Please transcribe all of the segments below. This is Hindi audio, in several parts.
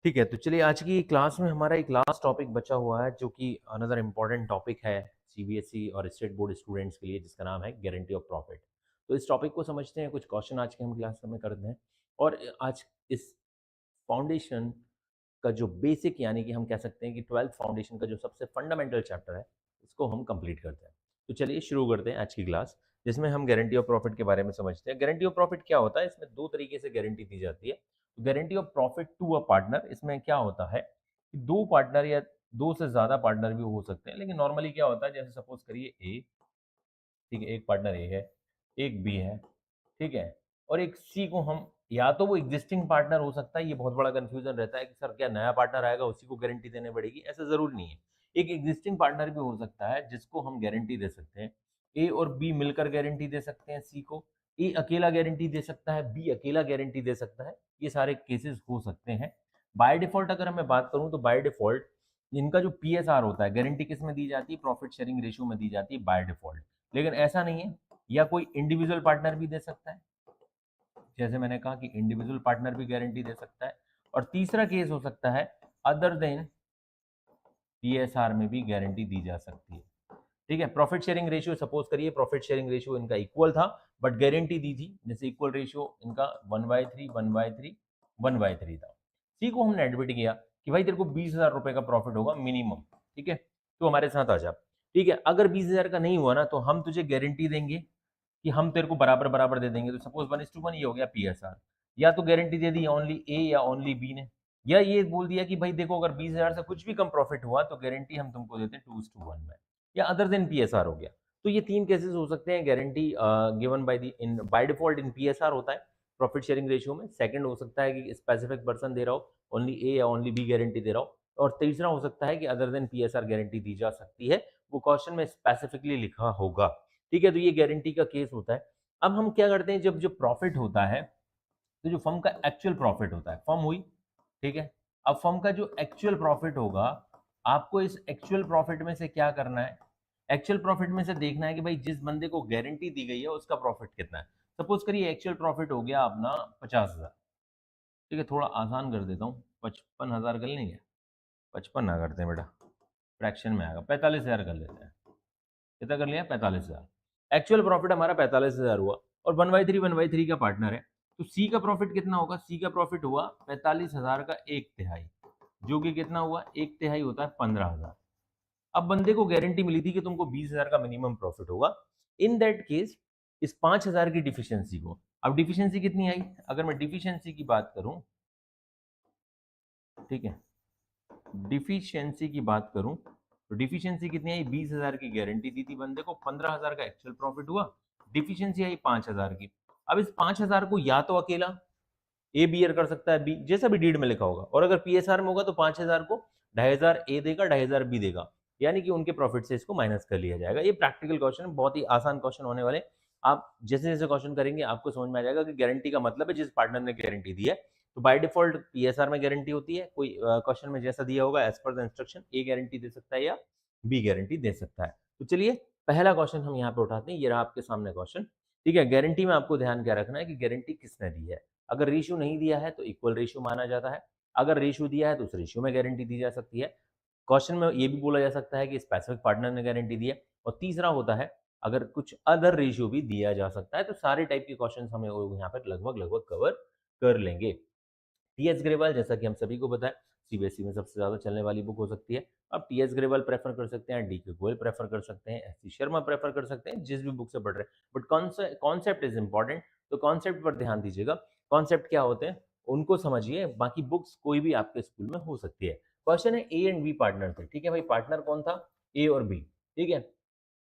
ठीक है, तो चलिए आज की क्लास में हमारा एक लास्ट टॉपिक बचा हुआ है जो कि अनदर इम्पोर्टेंट टॉपिक है सीबीएसई और स्टेट बोर्ड स्टूडेंट्स के लिए, जिसका नाम है गारंटी ऑफ प्रॉफिट। तो इस टॉपिक को समझते हैं, कुछ क्वेश्चन आज के हम क्लास में करते हैं और आज इस फाउंडेशन का जो बेसिक, यानी कि हम कह सकते हैं कि 12th फाउंडेशन का जो सबसे फंडामेंटल चैप्टर है, इसको हम कंप्लीट करते हैं। तो चलिए शुरू करते हैं आज की क्लास, जिसमें हम गारंटी ऑफ प्रॉफिट के बारे में समझते हैं। गारंटी ऑफ प्रॉफिट क्या होता है? इसमें दो तरीके से गारंटी दी जाती है। Guarantee of profit to a partner, इसमें क्या होता है कि दो पार्टनर या दो से ज्यादा पार्टनर भी हो सकते हैं, लेकिन नॉर्मली क्या होता है, जैसे सपोज करिए ए, ठीक है, एक पार्टनर ए है, एक बी है, ठीक है, और एक सी को हम, या तो वो एग्जिस्टिंग पार्टनर हो सकता है। ये बहुत बड़ा कंफ्यूजन रहता है कि सर क्या नया पार्टनर आएगा उसी को गारंटी देनी पड़ेगी? ऐसा जरूर नहीं है। एक एग्जिस्टिंग पार्टनर भी हो सकता है जिसको हम गारंटी दे सकते हैं। ए और बी मिलकर गारंटी दे सकते हैं सी को, ए अकेला गारंटी दे सकता है, बी अकेला गारंटी दे सकता है। ये सारे केसेस हो सकते हैं। बाय डिफॉल्ट अगर मैं बात करूं तो बाय डिफॉल्ट इनका जो पीएसआर होता है, गारंटी किस में दी जाती है? प्रॉफिट शेयरिंग रेशियो में दी जाती है बाय डिफॉल्ट। लेकिन ऐसा नहीं है, या कोई इंडिविजुअल पार्टनर भी दे सकता है, जैसे मैंने कहा कि इंडिविजुअल पार्टनर भी गारंटी दे सकता है। और तीसरा केस हो सकता है अदर देन पीएसआर में भी गारंटी दी जा सकती है। ठीक है, प्रॉफिट शेयरिंग रेशियो सपोज करिए, प्रॉफिट शेयरिंग रेशियो इनका इक्वल था बट गारंटी दी थी, जैसे इक्वल रेशियो इनका 1/3 1/3 1/3 था। सी को हमने एडमिट किया कि भाई तेरे को 20,000 रुपए का प्रॉफिट होगा मिनिमम, ठीक है, तो हमारे साथ आ जा। ठीक है, अगर 20,000 का नहीं हुआ ना तो हम तुझे गारंटी देंगे कि हम तेरे को बराबर बराबर दे देंगे। तो सपोज 1:1 ये हो गया पीएसआर। या तो गारंटी दे दी ओनली ए या ओनली बी ने, या ये बोल दिया कि भाई देखो अगर 20,000 से कुछ भी कम प्रॉफिट हुआ तो गारंटी हम तुमको देते हैं 2:1 में, या अदर देन पीएसआर हो गया। तो ये तीन केसेस हो सकते हैं। Guarantee given by the in by default in PSR होता है प्रॉफिट शेयरिंग रेशियो में। सेकंड हो सकता है कि स्पेसिफिक पर्सन दे रहा हो, ओनली ए या ओनली बी गारंटी दे रहा हो। और तीसरा हो सकता है कि अदर देन पीएसआर गारंटी दी जा सकती है, वो क्वेश्चन में स्पेसिफिकली लिखा होगा। ठीक है, तो ये गारंटी का केस होता है। अब हम क्या करते हैं, जब जो प्रॉफिट होता है, तो जो फर्म का एक्चुअल प्रॉफिट होता है, फर्म हुई, ठीक है, अब फर्म का जो एक्चुअल प्रॉफिट होगा, आपको इस एक्चुअल प्रॉफिट में से क्या करना है? एक्चुअल प्रॉफिट में से देखना है कि भाई जिस बंदे को गारंटी दी गई है उसका प्रॉफिट कितना है। सपोज करिए एक्चुअल प्रॉफिट हो गया अपना 50,000, ठीक है, थोड़ा आसान कर देता हूँ, 55,000 कर लेंगे, 55 ना करते हैं बेटा, फ्रैक्शन में आएगा, 45,000 कर लेते हैं। कितना कर लिया? 45,000। एक्चुअल प्रॉफिट हमारा 45,000 हुआ और 1/3 का पार्टनर है, तो सी का प्रॉफिट कितना होगा? सी का प्रॉफिट हुआ 45,000 का एक तिहाई, जो कि कितना हुआ? एक तिहाई होता है 15,000। अब बंदे को गारंटी मिली थी कि तुमको 20,000 का मिनिमम प्रॉफिट होगा। इन दैट केस इस 5,000 की डिफिशियंसी को, अब डिफिशियंसी कितनी आई? अगर मैं डिफिशियंसी की बात करूं, ठीक है, डिफिशियंसी की बात करूं तो डिफिशियंसी कितनी आई? 20,000 की गारंटी दी थी बंदे को, 15,000 का एक्चुअल प्रॉफिट हुआ, डिफिशियंसी आई 5,000 की। अब इस 5,000 को या तो अकेला ए बियर कर सकता है, बी जैसा भी डीड में लिखा होगा, और अगर पीएसआर में होगा तो 5,000 को 2,500 ए देगा, 2,500 बी देगा, यानी कि उनके प्रॉफिट से इसको माइनस कर लिया जाएगा। ये प्रैक्टिकल क्वेश्चन है, बहुत ही आसान क्वेश्चन होने वाले। आप जैसे जैसे क्वेश्चन करेंगे आपको समझ में आ जाएगा कि गारंटी का मतलब है जिस पार्टनर ने गारंटी दी है। तो बाय डिफॉल्ट पीएसआर में गारंटी होती है, कोई क्वेश्चन में जैसा दिया होगा as per the instruction a guarantee दे सकता है या बी गारंटी दे सकता है। तो चलिए पहला क्वेश्चन हम यहाँ पे उठाते हैं, ये रहा आपके सामने क्वेश्चन। ठीक है, गारंटी में आपको ध्यान क्या रखना है कि गारंटी किसने दी है। अगर रेशियो नहीं दिया है तो इक्वल रेशियो माना जाता है, अगर रेशियो दिया है तो उस रेशियो में गारंटी दी जा सकती है। क्वेश्चन में ये भी बोला जा सकता है कि स्पेसिफिक पार्टनर ने गारंटी दी है। और तीसरा होता है अगर कुछ अदर रेशियो भी दिया जा सकता है। तो सारे टाइप के क्वेश्चन हमें यहाँ पर लगभग लगभग कवर कर लेंगे। टीएस ग्रेवाल, जैसा कि हम सभी को पता है, सीबीएसई में सबसे ज्यादा चलने वाली बुक हो सकती है। आप टीएस ग्रेवाल प्रेफर कर सकते हैं, डी के गोयल प्रेफर कर सकते हैं, एस सी शर्मा प्रेफर कर सकते हैं, जिस भी बुक से पढ़ रहे हैं। बट कॉन्सेप्ट इज इंपॉर्टेंट, तो कॉन्सेप्ट पर ध्यान दीजिएगा। कॉन्सेप्ट क्या होते हैं उनको समझिए, बाकी बुक्स कोई भी आपके स्कूल में हो सकती है। क्वेश्चन है ए एंड बी पार्टनर थे, ठीक है भाई, पार्टनर कौन था? ए और बी, ठीक है।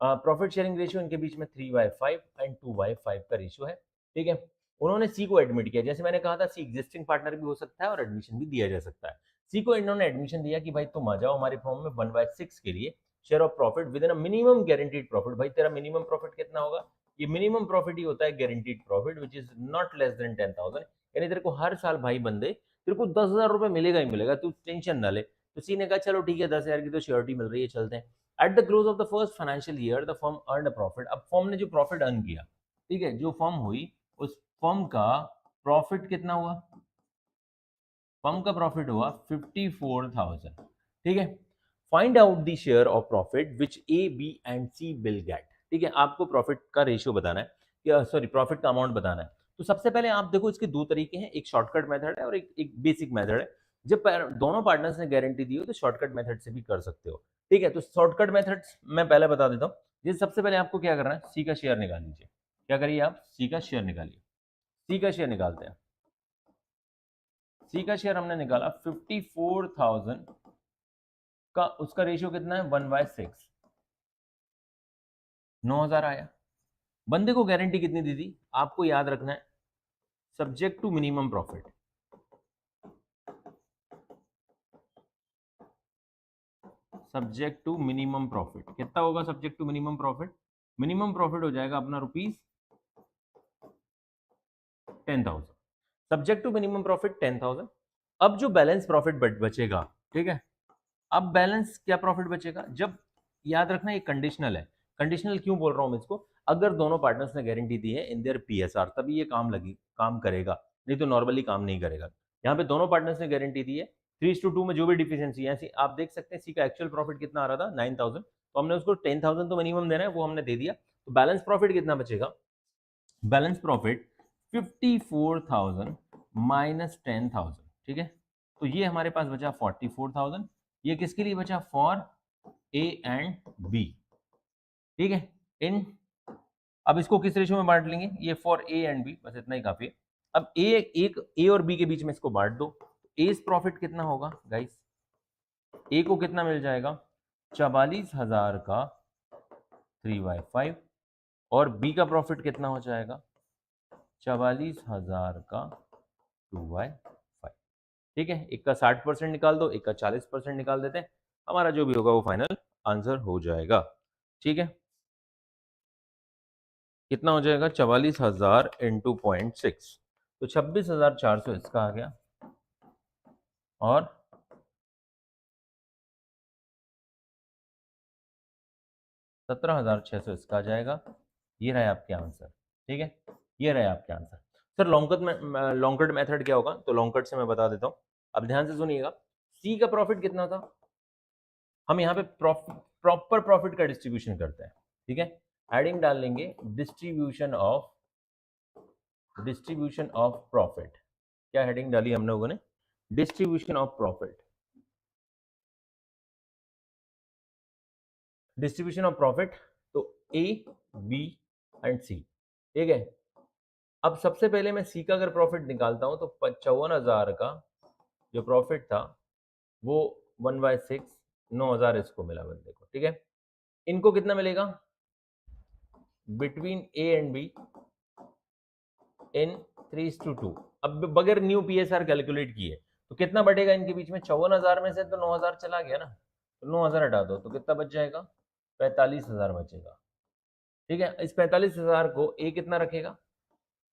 प्रॉफिट शेयरिंग रेशियो इनके बीच में 3/5 एंड 2/5 का रेशियो है, ठीक है। उन्होंने सी को एडमिट किया, जैसे मैंने कहा था सी एग्जिस्टिंग पार्टनर भी हो सकता है और एडमिशन भी दिया जा सकता है। सी को इन्होंने एडमिशन दिया कि भाई तुम आ जाओ हमारे फॉर्म में 1/6 के लिए share of profit with in a minimum guaranteed profit. भाई तेरा मिनिमम प्रॉफिट कितना होगा? ये मिनिमम प्रॉफिट ही होता है guaranteed profit which is not less then 10,000। यानी तेरे को हर साल भाई बंदे तेरे को 10,000 रुपए मिलेगा ही मिलेगा, तू टेंशन ना ले। तो सी ने कहा चलो ठीक है 10,000 की तो श्योरिटी मिल रही है, चलते हैं। At the close of the first financial year the firm earn a profit. अब फर्म ने जो प्रॉफिट अर्न किया, ठीक है, जो फर्म हुई उस फर्म का प्रॉफिट कितना हुआ? फर्म का प्रॉफिट हुआ 54,000, ठीक है। Find out the share of profit which A B and C will get, ठीक है। आपको प्रॉफिट का रेशियो बताना है, या सॉरी प्रॉफिट का अमाउंट बताना है। तो सबसे पहले आप देखो इसके दो तरीके हैं, एक शॉर्टकट मेथड है और एक बेसिक मेथड है। जब दोनों पार्टनर्स ने गारंटी दी हो तो शॉर्टकट मेथड से भी कर सकते हो, ठीक है। तो शॉर्टकट मेथड मैं पहले बता देता हूँ। ये सबसे पहले आपको क्या करना है, सी का शेयर निकाल लीजिए। क्या करिए आप, सी का शेयर निकालिए। सी का शेयर निकालते हैं। सी का शेयर हमने निकाला 54,000 का, उसका रेशियो कितना है 1/6, 9,000 आया। बंदे को गारंटी कितनी दी थी, आपको याद रखना है, subject to minimum profit. Subject to minimum profit कितना होगा, subject to minimum profit, minimum profit हो जाएगा अपना ₹10,000। Subject to minimum profit 10,000। अब जो बैलेंस प्रॉफिट बचेगा, ठीक है, अब बैलेंस क्या प्रॉफिट बचेगा, जब, याद रखना ये कंडीशनल है। कंडीशनल क्यों बोल रहा हूं मैं इसको, अगर दोनों पार्टनर्स ने गारंटी दी है इन देयर पीएसआर तभी ये काम करेगा, नहीं तो नॉर्मली काम नहीं करेगा। यहाँ पे दोनों पार्टनर्स ने गारंटी दी है, 3:2 में जो भी डिफिशियंसी है, आप देख सकते हैं सी का एक्चुअल प्रॉफिट कितना आ रहा था 9,000, तो हमने उसको 10,000 तो मिनिमम देना है, वो हमने दे दिया। तो बैलेंस प्रॉफिट कितना बचेगा, बैलेंस प्रॉफिट 54,000 माइनस 10,000, ठीक है। तो ये हमारे पास बचा 44,000। ये किसके लिए बचा, फॉर ए एंड बी, ठीक है। इन, अब इसको किस रेशियो में बांट लेंगे, ये फॉर ए एंड बी, बस इतना ही काफी है। अब ए और बी के बीच में इसको बांट दो, ए प्रॉफिट कितना होगा गाइस, ए को कितना मिल जाएगा 44,000 का 3/5, और बी का प्रॉफिट कितना हो जाएगा 44,000 का 2/5, ठीक है। एक का 60% निकाल दो, एक का 40% निकाल देते हैं, हमारा जो भी होगा वो फाइनल आंसर हो जाएगा, ठीक है। कितना हो जाएगा 44,000 इंटू 0.6, तो 26,400 इसका आ गया, और 17,600 इसका आ जाएगा। ये रहे आपके आंसर, ठीक है, ये रहे आपके answer. Sir long cut method क्या होगा, तो लॉन्ग कट से मैं बता देता हूँ, अब ध्यान से सुनिएगा। सी का प्रॉफिट कितना था, हम यहाँ पे प्रॉपर प्रॉफिट का डिस्ट्रीब्यूशन करते हैं, ठीक है। हेडिंग डाल लेंगे डिस्ट्रीब्यूशन ऑफ प्रॉफिट। क्या हेडिंग डाली हम लोगों ने, distribution of profit, distribution of profit. तो ए बी एंड सी, ठीक है। अब सबसे पहले मैं सी का अगर प्रॉफिट निकालता हूं तो 55,000 का जो प्रॉफिट था वो 1/6, 9,000 इसको मिला बंदे को, ठीक है। इनको कितना मिलेगा between A and B in 3:2। अब बगैर न्यू पीएसआर कैलकुलेट किए तो कितना बढ़ेगा इनके बीच में, 54,000 में से तो 9,000 चला गया ना, तो 9,000 हटा दो तो कितना बच जाएगा 45,000 बचेगा, ठीक है। इस 45,000 को ए कितना रखेगा,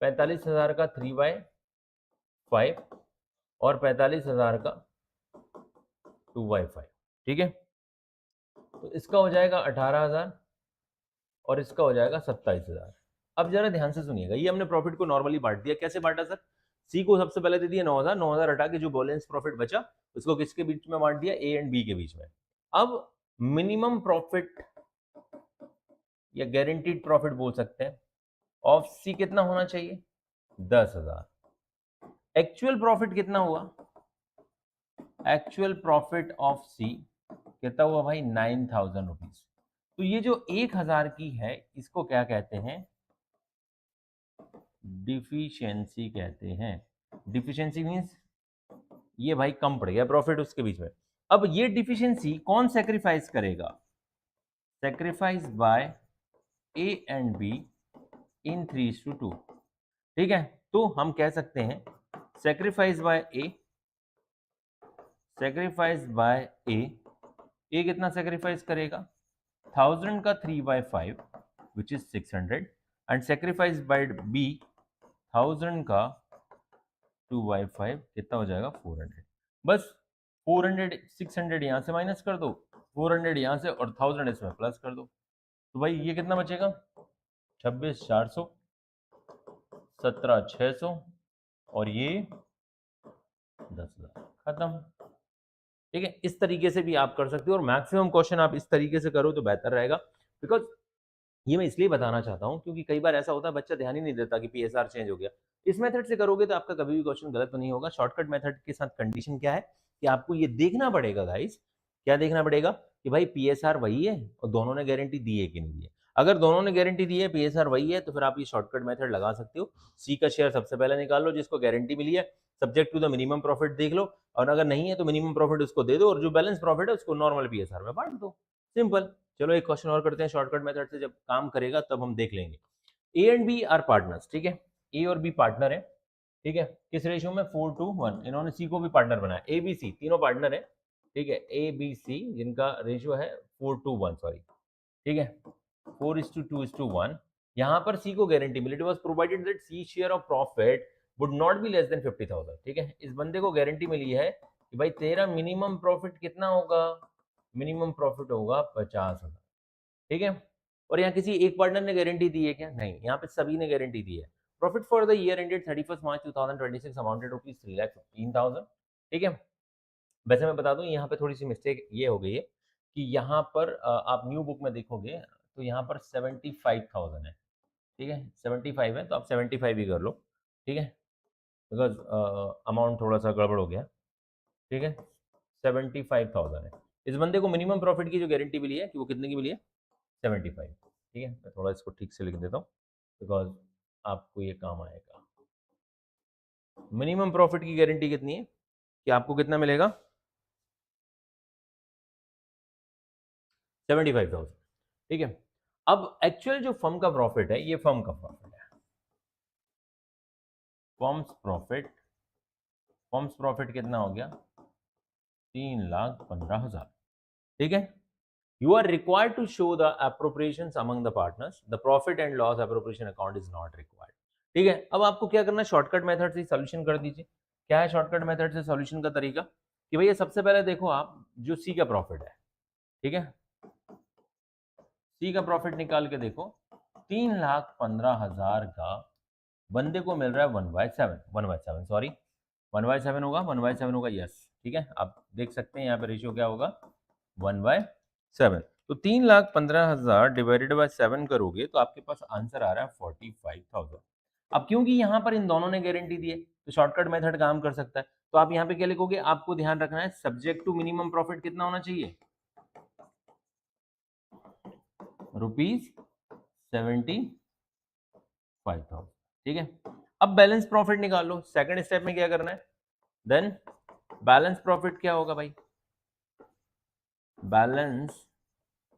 45,000 का 3/5 और 45,000 का 2/5, ठीक है। तो इसका हो जाएगा 18,000 और इसका हो जाएगा 27,000। अब जरा ध्यान से सुनिएगा, ये हमने प्रॉफिट को नॉर्मली बांट दिया, कैसे बांटा सर, सी को सबसे पहले दे दिया 9,000, 9,000 हटा के जो बैलेंस प्रॉफिट बचा उसको किसके बीच में बांट दिया, ए एंड बी के बीच में। अब मिनिमम प्रॉफिट या गारंटीड प्रॉफिट बोल सकते हैं ऑफ सी कितना होना चाहिए 10,000। एक्चुअल प्रॉफिट कितना हुआ, एक्चुअल प्रॉफिट ऑफ सी कितना हुआ भाई 9,000 रुपीज। तो ये जो 1,000 की है इसको क्या कहते हैं, डिफिशियंसी कहते हैं। डिफिशियंसी मींस ये भाई कम पड़ गया प्रॉफिट उसके बीच में। अब ये डिफिशियंसी कौन सेक्रीफाइस करेगा, sacrifice by A and B in 3:2, ठीक है। तो हम कह सकते हैं sacrifice by A, sacrifice by A कितना सेक्रीफाइस करेगा 1,000 का 3/5 which is 600, and sacrifice by B 1,000 का 2/5 कितना हो जाएगा 400। बस 400, 600 यहां से माइनस कर दो, 400 यहां से और 1,000 इसमें प्लस कर दो, तो भाई ये कितना बचेगा 26,400, 17,600 और ये 10,000, खत्म। ठीक है, इस तरीके से भी आप कर सकते हो और मैक्सिमम क्वेश्चन आप इस तरीके से करो तो बेहतर रहेगा। बिकॉज ये मैं इसलिए बताना चाहता हूँ क्योंकि कई बार ऐसा होता है बच्चा ध्यान ही नहीं देता कि पीएसआर चेंज हो गया। इस मेथड से करोगे तो आपका कभी भी क्वेश्चन गलत नहीं होगा। शॉर्टकट मेथड के साथ कंडीशन क्या है कि आपको ये देखना पड़ेगा गाइस, क्या देखना पड़ेगा कि भाई पीएसआर वही है और दोनों ने गारंटी दी है कि नहीं है। अगर दोनों ने गारंटी दी है, पीएसआर वही है, तो फिर आप ये शॉर्टकट मेथड लगा सकते हो। सी का शेयर सबसे पहले निकाल लो जिसको गारंटी मिली है, subject to the minimum profit देख लो, और अगर नहीं है तो मिनिमम प्रॉफिट उसको दे दो और जो बैलेंस प्रॉफिट है उसको नॉर्मल पीएसआर में बांट दो। सिंपल। चलो एक क्वेश्चन और करते हैं शॉर्टकट मेथड से, जब काम करेगा तब हम देख लेंगे। A and B are partners, ठीक है, ए और बी पार्टनर है, ठीक है, किस रेशियो में 4:1। इन्होंने सी को भी पार्टनर बनाया, ए बी सी तीनों पार्टनर है, ठीक है, ए बी सी जिनका रेशियो है 4:1, सॉरी, ठीक है, 4:2:1। यहाँ पर सी को गारंटी मिली, it was provided that C share of profit would not be less than 50,000। ठीक है, इस बंदे को गारंटी मिली है कि भाई तेरा मिनिमम प्रॉफिट कितना होगा, मिनिमम प्रॉफिट होगा 50,000। ठीक है, और यहाँ किसी एक पार्टनर ने गारंटी दी है क्या? नहीं, यहाँ पे सभी ने गारंटी दी है। Profit for the year ended 31 March 2026 amounted rupees 3,15,000। ठीक है, वैसे मैं बता दूं यहाँ पे थोड़ी सी मिस्टेक ये हो गई है कि यहाँ पर आप न्यू बुक में देखोगे तो यहाँ पर 75,000 है। ठीक है, 75 है तो आप 75 ही कर लो। ठीक है, बिकॉज अमाउंट थोड़ा सा गड़बड़ हो गया। ठीक है, 75,000 है। इस बंदे को मिनिमम प्रॉफिट की जो गारंटी मिली है कि वो कितने की मिली है, 75। ठीक है, मैं थोड़ा इसको ठीक से लिख देता हूँ बिकॉज आपको ये काम आएगा। मिनिमम प्रॉफिट की गारंटी कितनी है कि आपको कितना मिलेगा, 75,000। ठीक है, अब एक्चुअल जो फर्म का प्रॉफिट है, ये फर्म का प्रॉफिट है, फर्म्स प्रॉफिट कितना हो गया, 3,15,000। ठीक है, you are required to show the appropriations among the partners, the profit and loss appropriation account is not required। ठीक है, अब आपको क्या करना है, शॉर्टकट मेथड से सॉल्यूशन कर दीजिए। क्या है शॉर्टकट मेथड से सॉल्यूशन का तरीका कि भैया सबसे पहले देखो आप जो सी का प्रॉफिट है, ठीक है, सी का प्रॉफिट निकाल के देखो, 3,15,000 का बंदे को मिल रहा है 1/7, सॉरी 1/7 होगा, 1/7 होगा, यस। ठीक है, आप देख सकते हैं यहाँ पे रेशियो क्या होगा, 1/7। तो 3,15,000 डिवाइडेड बाय 7 करोगे तो आपके पास आंसर आ रहा है 45,000। अब क्योंकि यहाँ पर इन दोनों ने गारंटी दी है तो शॉर्टकट मेथड काम कर सकता है। तो आप यहाँ पे क्या लिखोगे, आपको ध्यान रखना है सब्जेक्ट टू मिनिमम प्रॉफिट कितना होना चाहिए, ₹75,000। ठीक है, अब बैलेंस प्रॉफिट निकाल लो। सेकंड स्टेप में क्या करना है, देन बैलेंस प्रॉफिट क्या होगा भाई, बैलेंस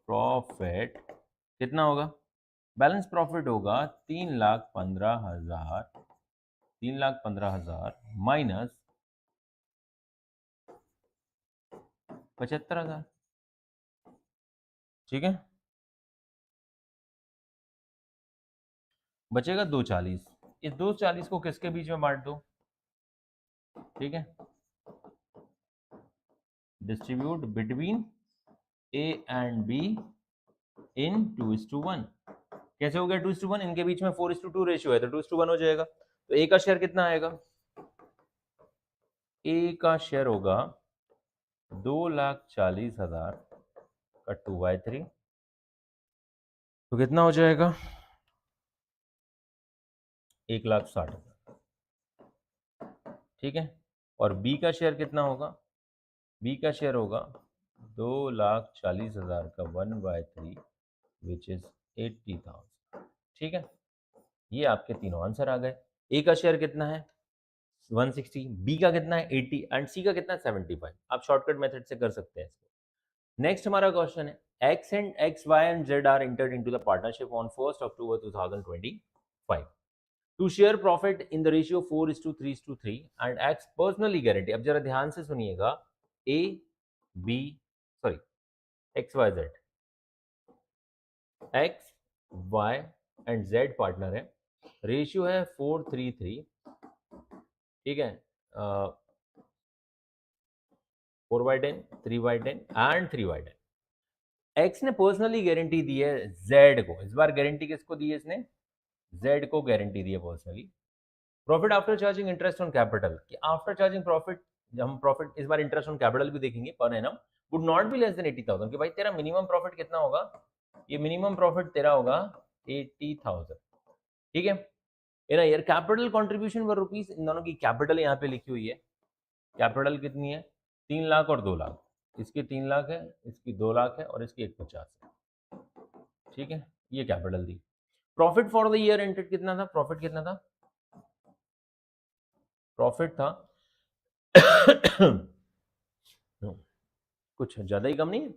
प्रॉफिट कितना होगा, बैलेंस प्रॉफिट होगा 3,15,000 माइनस 75,000। ठीक है, बचेगा 240। इस 240 को किसके बीच में बांट दो, ठीक है, distribute between A and B इन 2:1। कैसे हो गया 2:1, इनके बीच में 4:2 रेशियो है तो 2:1 हो जाएगा। तो ए का शेयर कितना आएगा, ए का शेयर होगा 2,40,000 का 2/3, तो कितना हो जाएगा, 1,60,000। ठीक है, और बी का शेयर कितना होगा, बी का शेयर होगा 2,40,000 का 1/3 विच इज 80,000। ठीक है, ये आपके तीनों आंसर आ गए। ए का शेयर कितना है 160, बी का कितना है 80 एंड सी का कितना है 75। आप शॉर्टकट मेथड से कर सकते हैं इसको। नेक्स्ट हमारा क्वेश्चन है, X and X Y and Z are entered into the partnership on 1 October 2025 to share profit in the ratio 4:3:3 and X personally guarantee। अब जरा ध्यान से सुनिएगा, A B sorry XYZ, X Y and Z partner है, रेशियो है 4:3:3। ठीक है, 4/10, 3/10 एंड 3/10। X ने पर्सनली गारंटी दी है Z को, इस बार गारंटी किसको दी है इसने, Z को गारंटी दी है personally. Profit after charging interest on capital, कि आफ्टर चार्जिंग प्रॉफिट जब हम प्रॉफिट इस बार इंटरेस्ट ऑन कैपिटल भी देखेंगे per annum would not be less then 80,000 कि भाई तेरा मिनिमम प्रॉफिट कितना होगा, ये मिनिमम प्रॉफिट तेरा होगा 80,000, ठीक है। In a year capital contribution were rupees, इन दोनों की कैपिटल यहाँ पे लिखी हुई है, कैपिटल कितनी है 3 लाख और 2 लाख, इसकी 3 लाख है, इसकी 2 लाख है और इसकी 150 है, ठीक है, ये कैपिटल दी। Profit for the year ended कितना था, प्रॉफिट कितना था, प्रॉफिट था कुछ ज्यादा ही कम नहीं है,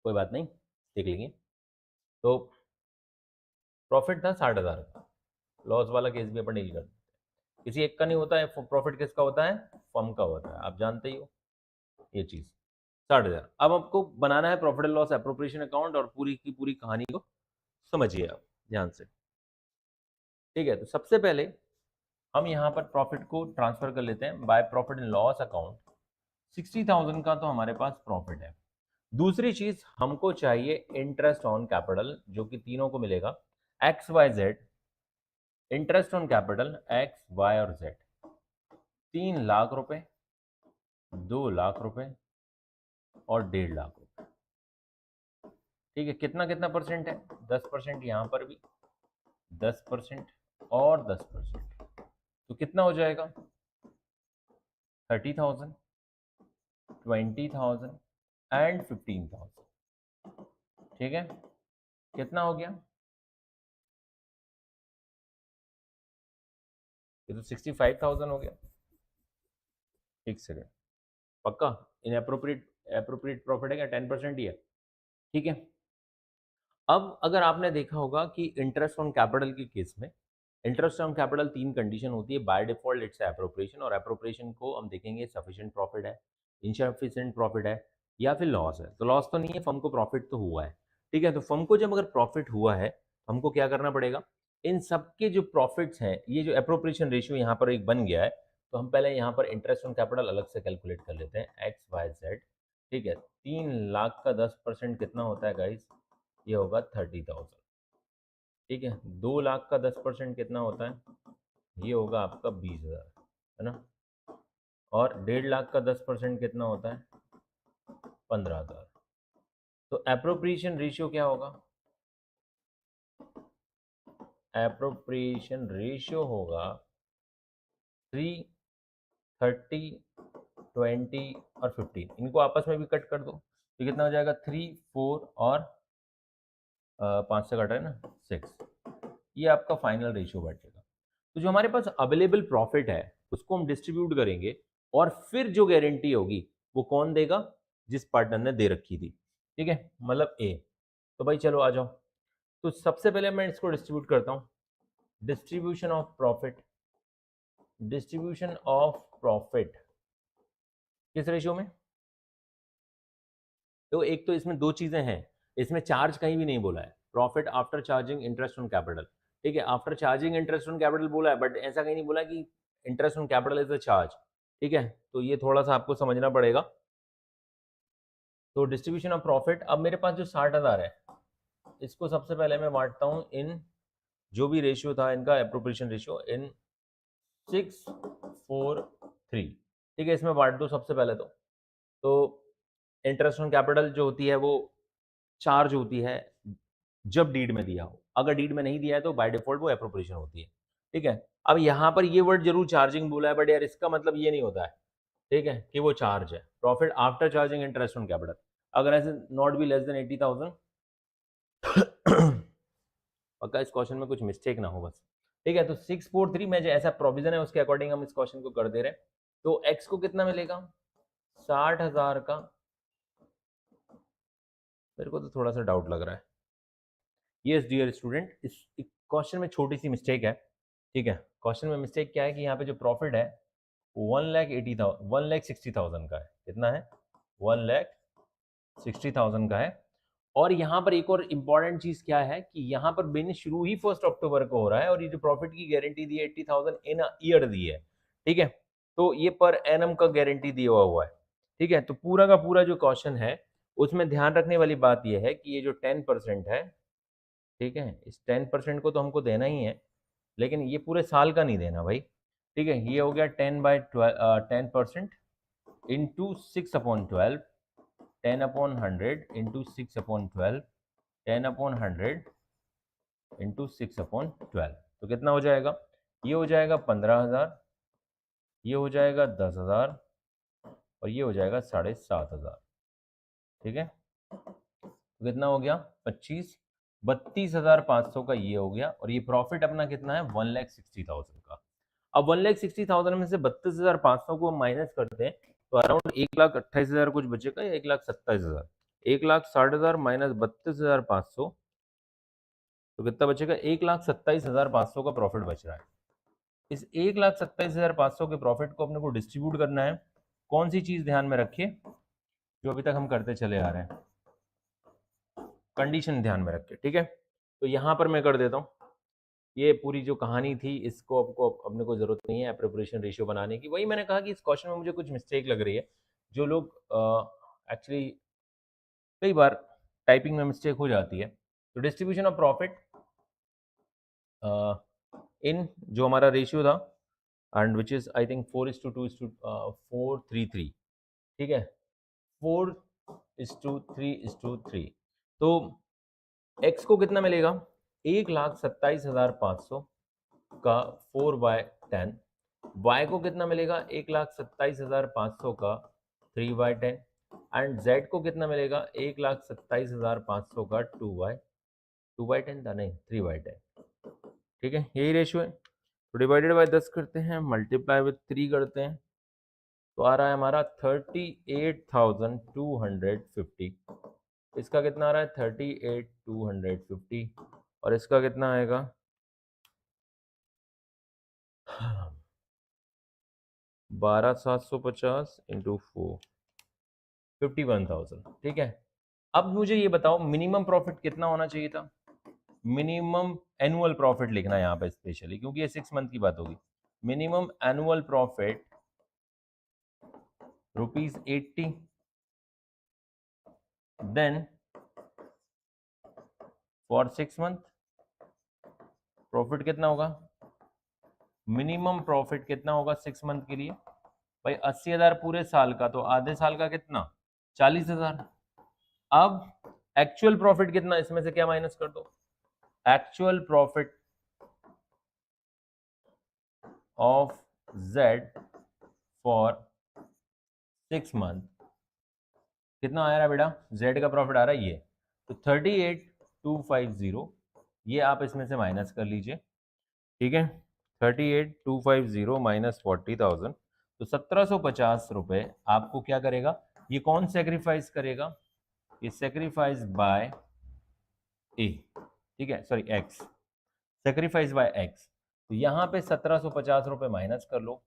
कोई बात नहीं देख लेंगे। तो प्रॉफिट था 60,000 का, लॉस वाला केस भी अपन डील करते हैं, किसी एक का नहीं होता है प्रॉफिट, किसका होता है, फर्म का होता है, आप जानते ही हो ये चीज। 60,000। अब आपको बनाना है profit and loss appropriation account और पूरी की पूरी कहानी को समझिए आप ध्यान से, ठीक है। तो सबसे पहले हम यहाँ पर प्रॉफिट को ट्रांसफर कर लेते हैं by profit and loss account. 60,000 का तो हमारे पास प्रॉफिट है। दूसरी चीज हमको चाहिए इंटरेस्ट ऑन कैपिटल, जो कि तीनों को मिलेगा X Y Z, interest on capital X Y और जेड, 3 लाख रुपए, 2 लाख रुपए और 1.5 लाख रुपए, ठीक है। कितना कितना परसेंट है, 10% यहां पर भी, 10% और 10%, तो कितना हो जाएगा 30,000, 20,000 एंड 15,000, ठीक है। कितना हो गया, ये तो 65,000 हो गया, एक सेकेंड, पक्का इन एप्रोप्रिएट प्रॉफिट है क्या, 10% ही है, ठीक है। अब अगर आपने देखा होगा कि इंटरेस्ट ऑन कैपिटल के केस में इंटरेस्ट ऑन कैपिटल 3 कंडीशन होती है, बाय डिफॉल्ट इट्स एप्रोप्रिएशन, और एप्रोप्रिएशन को हम देखेंगे सफिशिएंट प्रॉफिट है, इनसफिशिएंट प्रॉफिट है या फिर लॉस है। तो लॉस तो नहीं है, फर्म को प्रॉफिट तो हुआ है, ठीक है। तो फर्म को जब अगर प्रॉफिट हुआ है हमको क्या करना पड़ेगा, इन सबके जो प्रॉफिट्स हैं, ये जो एप्रोप्रिएशन रेशियो यहाँ पर एक बन गया है, तो हम पहले यहाँ पर इंटरेस्ट ऑन कैपिटल अलग से कैलकुलेट कर लेते हैं, एक्स वाई जेड, ठीक है। 3 लाख का 10% कितना होता है गाइस, ये होगा 30,000, ठीक है। 2 लाख का 10% कितना होता है, ये होगा आपका 20,000, है ना। और 1.5 लाख का 10% कितना होता है, 15,000। तो एप्रोप्रिएशन रेशियो क्या होगा, एप्रोप्रिएशन रेशियो होगा 3, 30, 20 और 15, इनको आपस में भी कट कर दो, तो कितना हो जाएगा 3, 4 और 5 से कट रहा है ना 6, ये आपका फाइनल रेशियो बैठेगा। तो जो हमारे पास अवेलेबल प्रॉफिट है उसको हम डिस्ट्रीब्यूट करेंगे और फिर जो गारंटी होगी वो कौन देगा, जिस पार्टनर ने दे रखी थी, ठीक है, मतलब ए। तो भाई चलो आ जाओ, तो सबसे पहले मैं इसको डिस्ट्रीब्यूट करता हूं, distribution of profit, distribution of profit किस रेशियो में, तो एक तो इसमें दो चीजें हैं, इसमें चार्ज कहीं भी नहीं बोला है, profit after charging interest on capital, ठीक है, after charging interest on capital बोला है, बट ऐसा कहीं नहीं बोला कि interest on capital is a charge, ठीक है। तो ये थोड़ा सा आपको समझना पड़ेगा। तो डिस्ट्रीब्यूशन ऑफ प्रॉफिट, अब मेरे पास जो 60,000 है इसको सबसे पहले मैं बांटता हूं इन जो भी रेशियो था इनका एप्रोप्रिएशन रेशियो इन 643, ठीक है, इसमें बांट दो सबसे पहले तो इंटरेस्ट ऑन कैपिटल जो होती है वो चार्ज होती है जब डीड में दिया हो, अगर डीड में नहीं दिया है तो बाय डिफॉल्ट वो एप्रोप्रिएशन होती है, ठीक है। अब यहाँ पर ये वर्ड जरूर चार्जिंग बोला है, बट यार इसका मतलब ये नहीं होता है, ठीक है, कि वो चार्ज है, profit after charging interest on capital, अगर ऐसे नॉट बी लेस देन 80,000 पक्का इस क्वेश्चन में कुछ मिस्टेक ना हो बस, ठीक है। तो 643 में जो ऐसा प्रोविजन है उसके अकॉर्डिंग हम इस क्वेश्चन को कर दे रहे हैं। तो एक्स को कितना मिलेगा 60,000 का, मेरे को तो थोड़ा सा डाउट लग रहा है, यस डियर स्टूडेंट, इस क्वेश्चन में छोटी सी मिस्टेक है, ठीक है। क्वेश्चन में मिस्टेक क्या है कि यहाँ पे जो प्रॉफिट है 1,60,000 का है, कितना है 1,60,000 का है। और यहाँ पर एक और इम्पॉर्टेंट चीज क्या है कि यहाँ पर बिन शुरू ही 1 अक्टूबर को हो रहा है और ये जो प्रॉफिट की गारंटी दी है 80,000 इन ईयर दी है, ठीक है। तो ये पर एनम का गारंटी दिया हुआ है, ठीक है। तो पूरा का पूरा जो क्वेश्चन है उसमें ध्यान रखने वाली बात यह है कि ये जो 10% है, ठीक है, इस 10% को तो हमको देना ही है, लेकिन ये पूरे साल का नहीं देना भाई, ठीक है। ये हो गया 10% इंटू 6/12, 10/100 इंटू 6/12, 10/100 इंटू 6/12, तो कितना हो जाएगा? ये हो जाएगा 15,000, ये हो जाएगा 10,000 और ये हो जाएगा 7,500, ठीक है। तो कितना हो गया? 32,500 का ये हो गया, और ये प्रॉफिट अपना कितना है? 1,60,000 का। अब 1,60,000 में से 32,500 को हम माइनस करते हैं तो अराउंड 1,28,000 कुछ बचेगा, या 1,27,000? 1,60,000 माइनस 32,500, तो कितना बचेगा? 1,27,500 का प्रॉफिट बच रहा है। इस 1,27,500 के प्रॉफिट को अपने को डिस्ट्रीब्यूट करना है। कौन सी चीज ध्यान में रखिए? जो अभी तक हम करते चले आ रहे हैं, कंडीशन ध्यान में रखिए, ठीक है। तो यहां पर मैं कर देता हूं, ये पूरी जो कहानी थी इसको आपको अपने को जरूरत नहीं है प्रिपरेशन रेशियो बनाने की। वही मैंने कहा कि इस क्वेश्चन में मुझे कुछ मिस्टेक लग रही है। जो लोग एक्चुअली कई बार टाइपिंग में मिस्टेक हो जाती है। तो डिस्ट्रीब्यूशन ऑफ प्रॉफिट इन जो हमारा रेशियो था, and which is I think 4:2:433, ठीक है, 4:3:3। तो x को कितना मिलेगा? 1,27,500 का 4/10। y को कितना मिलेगा? 1,27,500 का 3/10। एंड z को कितना मिलेगा? 1,27,500 का 2/10 था, नहीं 3/10, ठीक है। यही रेशियो है। तो डिवाइडेड बाय 10 करते हैं, मल्टीप्लाई विथ 3 करते हैं, तो आ रहा है हमारा 38,250। इसका कितना आ रहा है? 38,250। और इसका कितना आएगा? 12,750 इंटू 4, 51,000, ठीक है। अब मुझे ये बताओ मिनिमम प्रॉफिट कितना होना चाहिए था? मिनिमम एनुअल प्रॉफिट लिखना है यहाँ पे स्पेशली, क्योंकि ये 6 मंथ की बात होगी। Minimum annual profit ₹80, then for 6 month profit कितना होगा? मिनिमम प्रॉफिट कितना होगा 6 मंथ के लिए? भाई 80,000 पूरे साल का, तो आधे साल का कितना? 40,000। अब एक्चुअल प्रॉफिट कितना, इसमें से क्या माइनस कर दो? Actual profit of Z for 6 month कितना आ रहा है बेटा? Z का प्रॉफिट आ रहा है ये, तो 38,250, ये आप इसमें से माइनस कर लीजिए, ठीक है। 38,250 माइनस 40,000, तो 1,750 रुपए आपको क्या करेगा? ये कौन सेक्रीफाइस करेगा? ये सेक्रीफाइस बाय ए, ठीक है, sorry X, sacrifice by X. तो यहाँ पे 1,750 रुपए माइनस कर लो,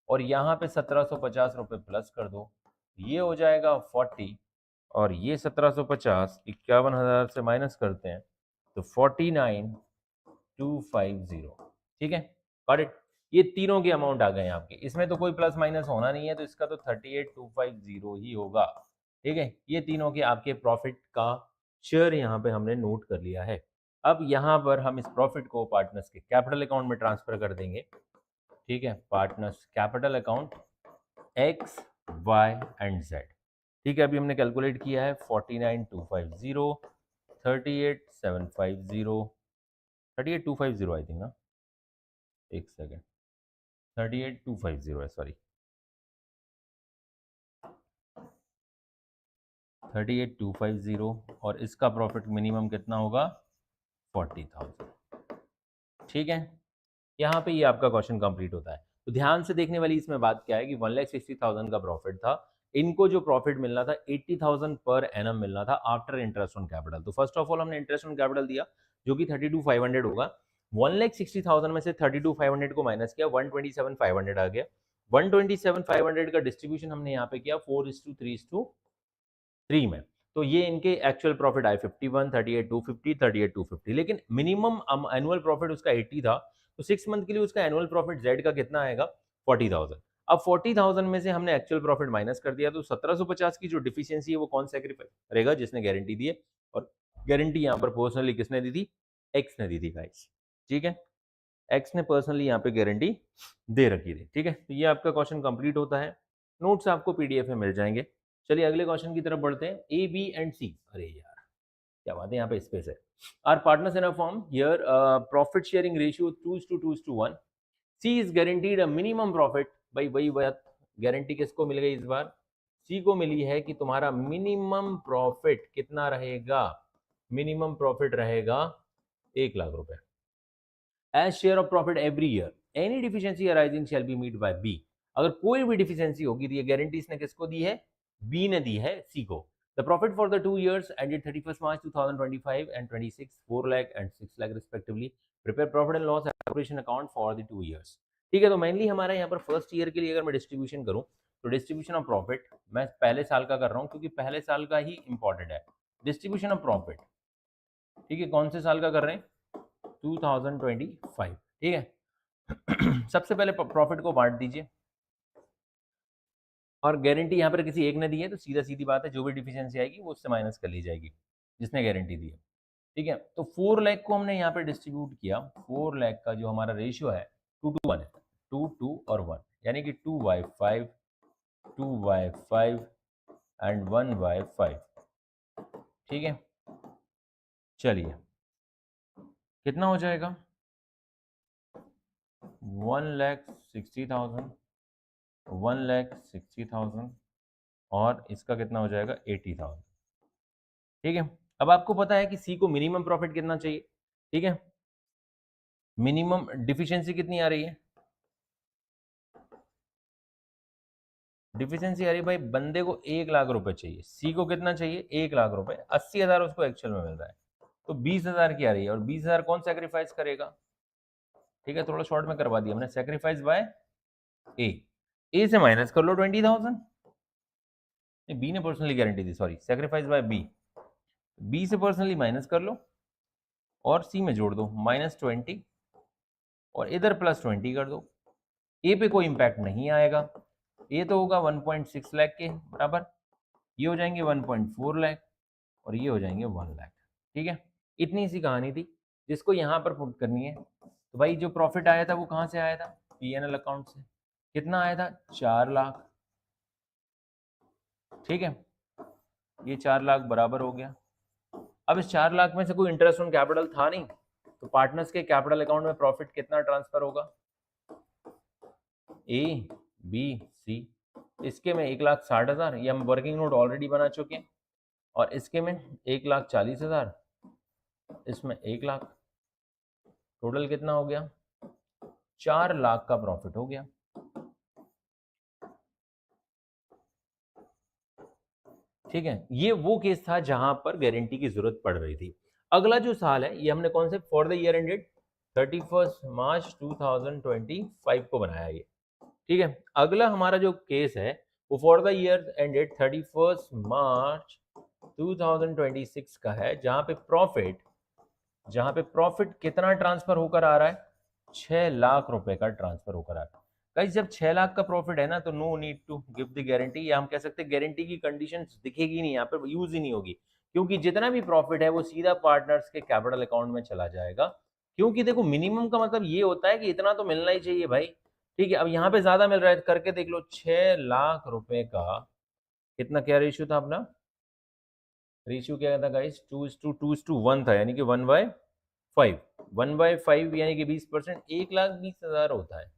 और यहाँ पे 1,750 रुपए प्लस कर दो, ये हो जाएगा 40, और ये 1,750 51,000 से माइनस करते हैं तो 49,250, ठीक है। Got it. ये तीनों के अमाउंट आ गए आपके, इसमें तो कोई प्लस माइनस होना नहीं है, तो इसका तो 38,250 ही होगा, ठीक है। ये तीनों के आपके प्रॉफिट का शेयर यहाँ पे हमने नोट कर लिया है। अब यहाँ पर हम इस प्रॉफिट को पार्टनर्स के कैपिटल अकाउंट में ट्रांसफर कर देंगे, ठीक है। Partners capital account X, Y and Z, ठीक है। अभी हमने कैलकुलेट किया है 49,250, 38,750, 38,250 आई थिंक ना, एक सेकेंड, 38,250 है, सॉरी 38,250, और इसका प्रॉफिट मिनिमम कितना होगा? 40,000, ठीक है। यहाँ पे ये आपका क्वेश्चन कंप्लीट होता है। तो ध्यान से देखने वाली इसमें बात क्या है कि 1,60,000 का प्रॉफिट था, इनको जो प्रॉफिट मिलना था 80,000 पर एनम मिलना था आफ्टर इंटरेस्ट ऑन कैपिटल। तो फर्स्ट ऑफ ऑल हमने इंटरेस्ट ऑन कैपिटल दिया जो कि 32,500 होगा। 1,60,000 में से 32,500 को माइनस किया, 127,500 आ गया। 127,500 का डिस्ट्रीब्यूशन हमने यहाँ पे किया 4:3:3 में। तो ये इनके एक्चुअल प्रॉफिट आए 51, 38,250, 38,250, लेकिन मिनिमम एनुअल प्रॉफिट उसका 80 था, तो 6 मंथ के लिए उसका एनुअल प्रॉफिट जेड का कितना आएगा? 40,000। अब 40,000 में से हमने एक्चुअल प्रॉफिट माइनस कर दिया, तो 1,750 की जो डिफिशियंसी है वो कौन सेक्रीफाइस करेगा? जिसने गारंटी दी है, और गारंटी यहाँ पर पर्सनली किसने दी थी? एक्स ने दी थी गाइस, ठीक है। एक्स ने पर्सनली यहाँ पे गारंटी दे रखी थी। ठीक है, तो ये आपका क्वेश्चन कंप्लीट होता है। नोट्स आपको पीडीएफ में मिल जाएंगे। चलिए अगले क्वेश्चन की तरफ बढ़ते हैं। ए बी एंड सी, अरे यार क्या बात है, यहाँ पे स्पेस है। Are partners in a form here profit sharing ratio 2:1। C is guaranteed a minimum profit. भाई वही बात, गारंटी किसको मिल गई इस बार? सी को मिली है कि तुम्हारा मिनिमम प्रॉफिट कितना रहेगा? मिनिमम प्रॉफिट रहेगा 1,00,000 रुपए as share of profit every year. Any deficiency arising shall be meet by B. अगर कोई भी डिफिशियंसी होगी तो ये गारंटी इसने किसको दी है? बी ने दी है सी को। The profit for the 2 years ended 31st March 2025 and 26, 4 lakh and 6 lakh respectively. Prepare profit and loss appropriation account for the 2 years. ठीक है, तो मेनली हमारा यहाँ पर फर्स्ट ईयर के लिए अगर मैं डिस्ट्रीब्यूशन करूँ तो डिस्ट्रीब्यूशन ऑफ प्रॉफिट मैं पहले साल का कर रहा हूँ क्योंकि पहले साल का ही इंपॉर्टेंट है। डिस्ट्रीब्यूशन ऑफ प्रॉफिट, ठीक है, कौन से साल का कर रहे हैं? 2025। ठीक है। सबसे पहले प्रॉफिट को बांट दीजिए और गारंटी यहाँ पर किसी एक ने दी है तो सीधा सीधी बात है जो भी डिफिशियंसी आएगी वो उससे माइनस कर ली जाएगी जिसने गारंटी दी है। ठीक है, तो 4 लाख को हमने यहाँ पे डिस्ट्रीब्यूट किया। 4 लाख का जो हमारा रेशियो है 2:1 है, 2 और 1, यानी कि 2/5, 2/5 एंड 1/5। ठीक है, चलिए कितना हो जाएगा? 1,60,000, 1,60,000 और इसका कितना हो जाएगा? 80,000। ठीक है, अब आपको पता है कि सी को मिनिमम प्रॉफिट कितना चाहिए। ठीक है, मिनिमम डिफिशियंसी कितनी आ रही है? डिफिशियंसी आ रही है भाई, बंदे को 1,00,000 रुपए चाहिए, सी को कितना चाहिए? 1,00,000 रुपए। 80,000 उसको एक्चुअल में मिल रहा है, तो 20,000 की आ रही है और 20,000 कौन सेक्रीफाइस करेगा? ठीक है, थोड़ा शॉर्ट में करवा दिया हमने। सेक्रीफाइस बाय ए से माइनस कर लो 20,000। बी ने पर्सनली गारंटी दी, sorry, sacrifice by B. B से पर्सनली माइनस कर लो और सी में जोड़ दो -20 और इधर +20 कर दो। ए पे कोई इंपैक्ट नहीं आएगा। ए तो होगा 1.6 लाख के बराबर, ये हो जाएंगे 1.4 लाख और ये हो जाएंगे 1 लाख। ठीक है, इतनी सी कहानी थी जिसको यहाँ पर पुट करनी है। तो भाई जो प्रॉफिट आया था वो कहाँ से आया था? पीएनएल अकाउंट से। कितना आया था? 4 लाख। ठीक है, ये 4 लाख बराबर हो गया। अब इस 4 लाख में से कोई इंटरेस्ट ऑन कैपिटल था नहीं, तो पार्टनर्स के कैपिटल अकाउंट में प्रॉफिट कितना ट्रांसफर होगा? A B C. इसके में 1,60,000, ये हम वर्किंग नोट ऑलरेडी बना चुके हैं, और इसके में 1,40,000, इसमें 1 लाख। टोटल कितना हो गया? 4 लाख का प्रॉफिट हो गया। ठीक है, ये वो केस था जहां पर गारंटी की जरूरत पड़ रही थी। अगला जो साल है ये हमने कौन से? For the year ended 31 March 2025 को बनाया ये। ठीक है, अगला हमारा जो केस है वो फॉर द ईयर एंडेड 31 मार्च 2026 का है, जहां पे प्रॉफिट कितना ट्रांसफर होकर आ रहा है? 6 लाख रुपए का ट्रांसफर होकर आ रहा है। गाइस जब 6 लाख का प्रॉफिट है ना तो no need to give the guarantee, या हम कह सकते हैं गारंटी की कंडीशन दिखेगी नहीं, यहाँ पर यूज ही नहीं होगी, क्योंकि जितना भी प्रॉफिट है वो सीधा पार्टनर्स के कैपिटल अकाउंट में चला जाएगा। क्योंकि देखो मिनिमम का मतलब ये होता है कि इतना तो मिलना ही चाहिए भाई। ठीक है, अब यहाँ पे ज्यादा मिल रहा है करके देख लो। 6 लाख रुपए का कितना, क्या रेशियो था अपना? रेशियो क्या था गाइस? 2:1 था, यानी कि 1/5। 1/5 यानी कि 20%, 1,20,000 होता है।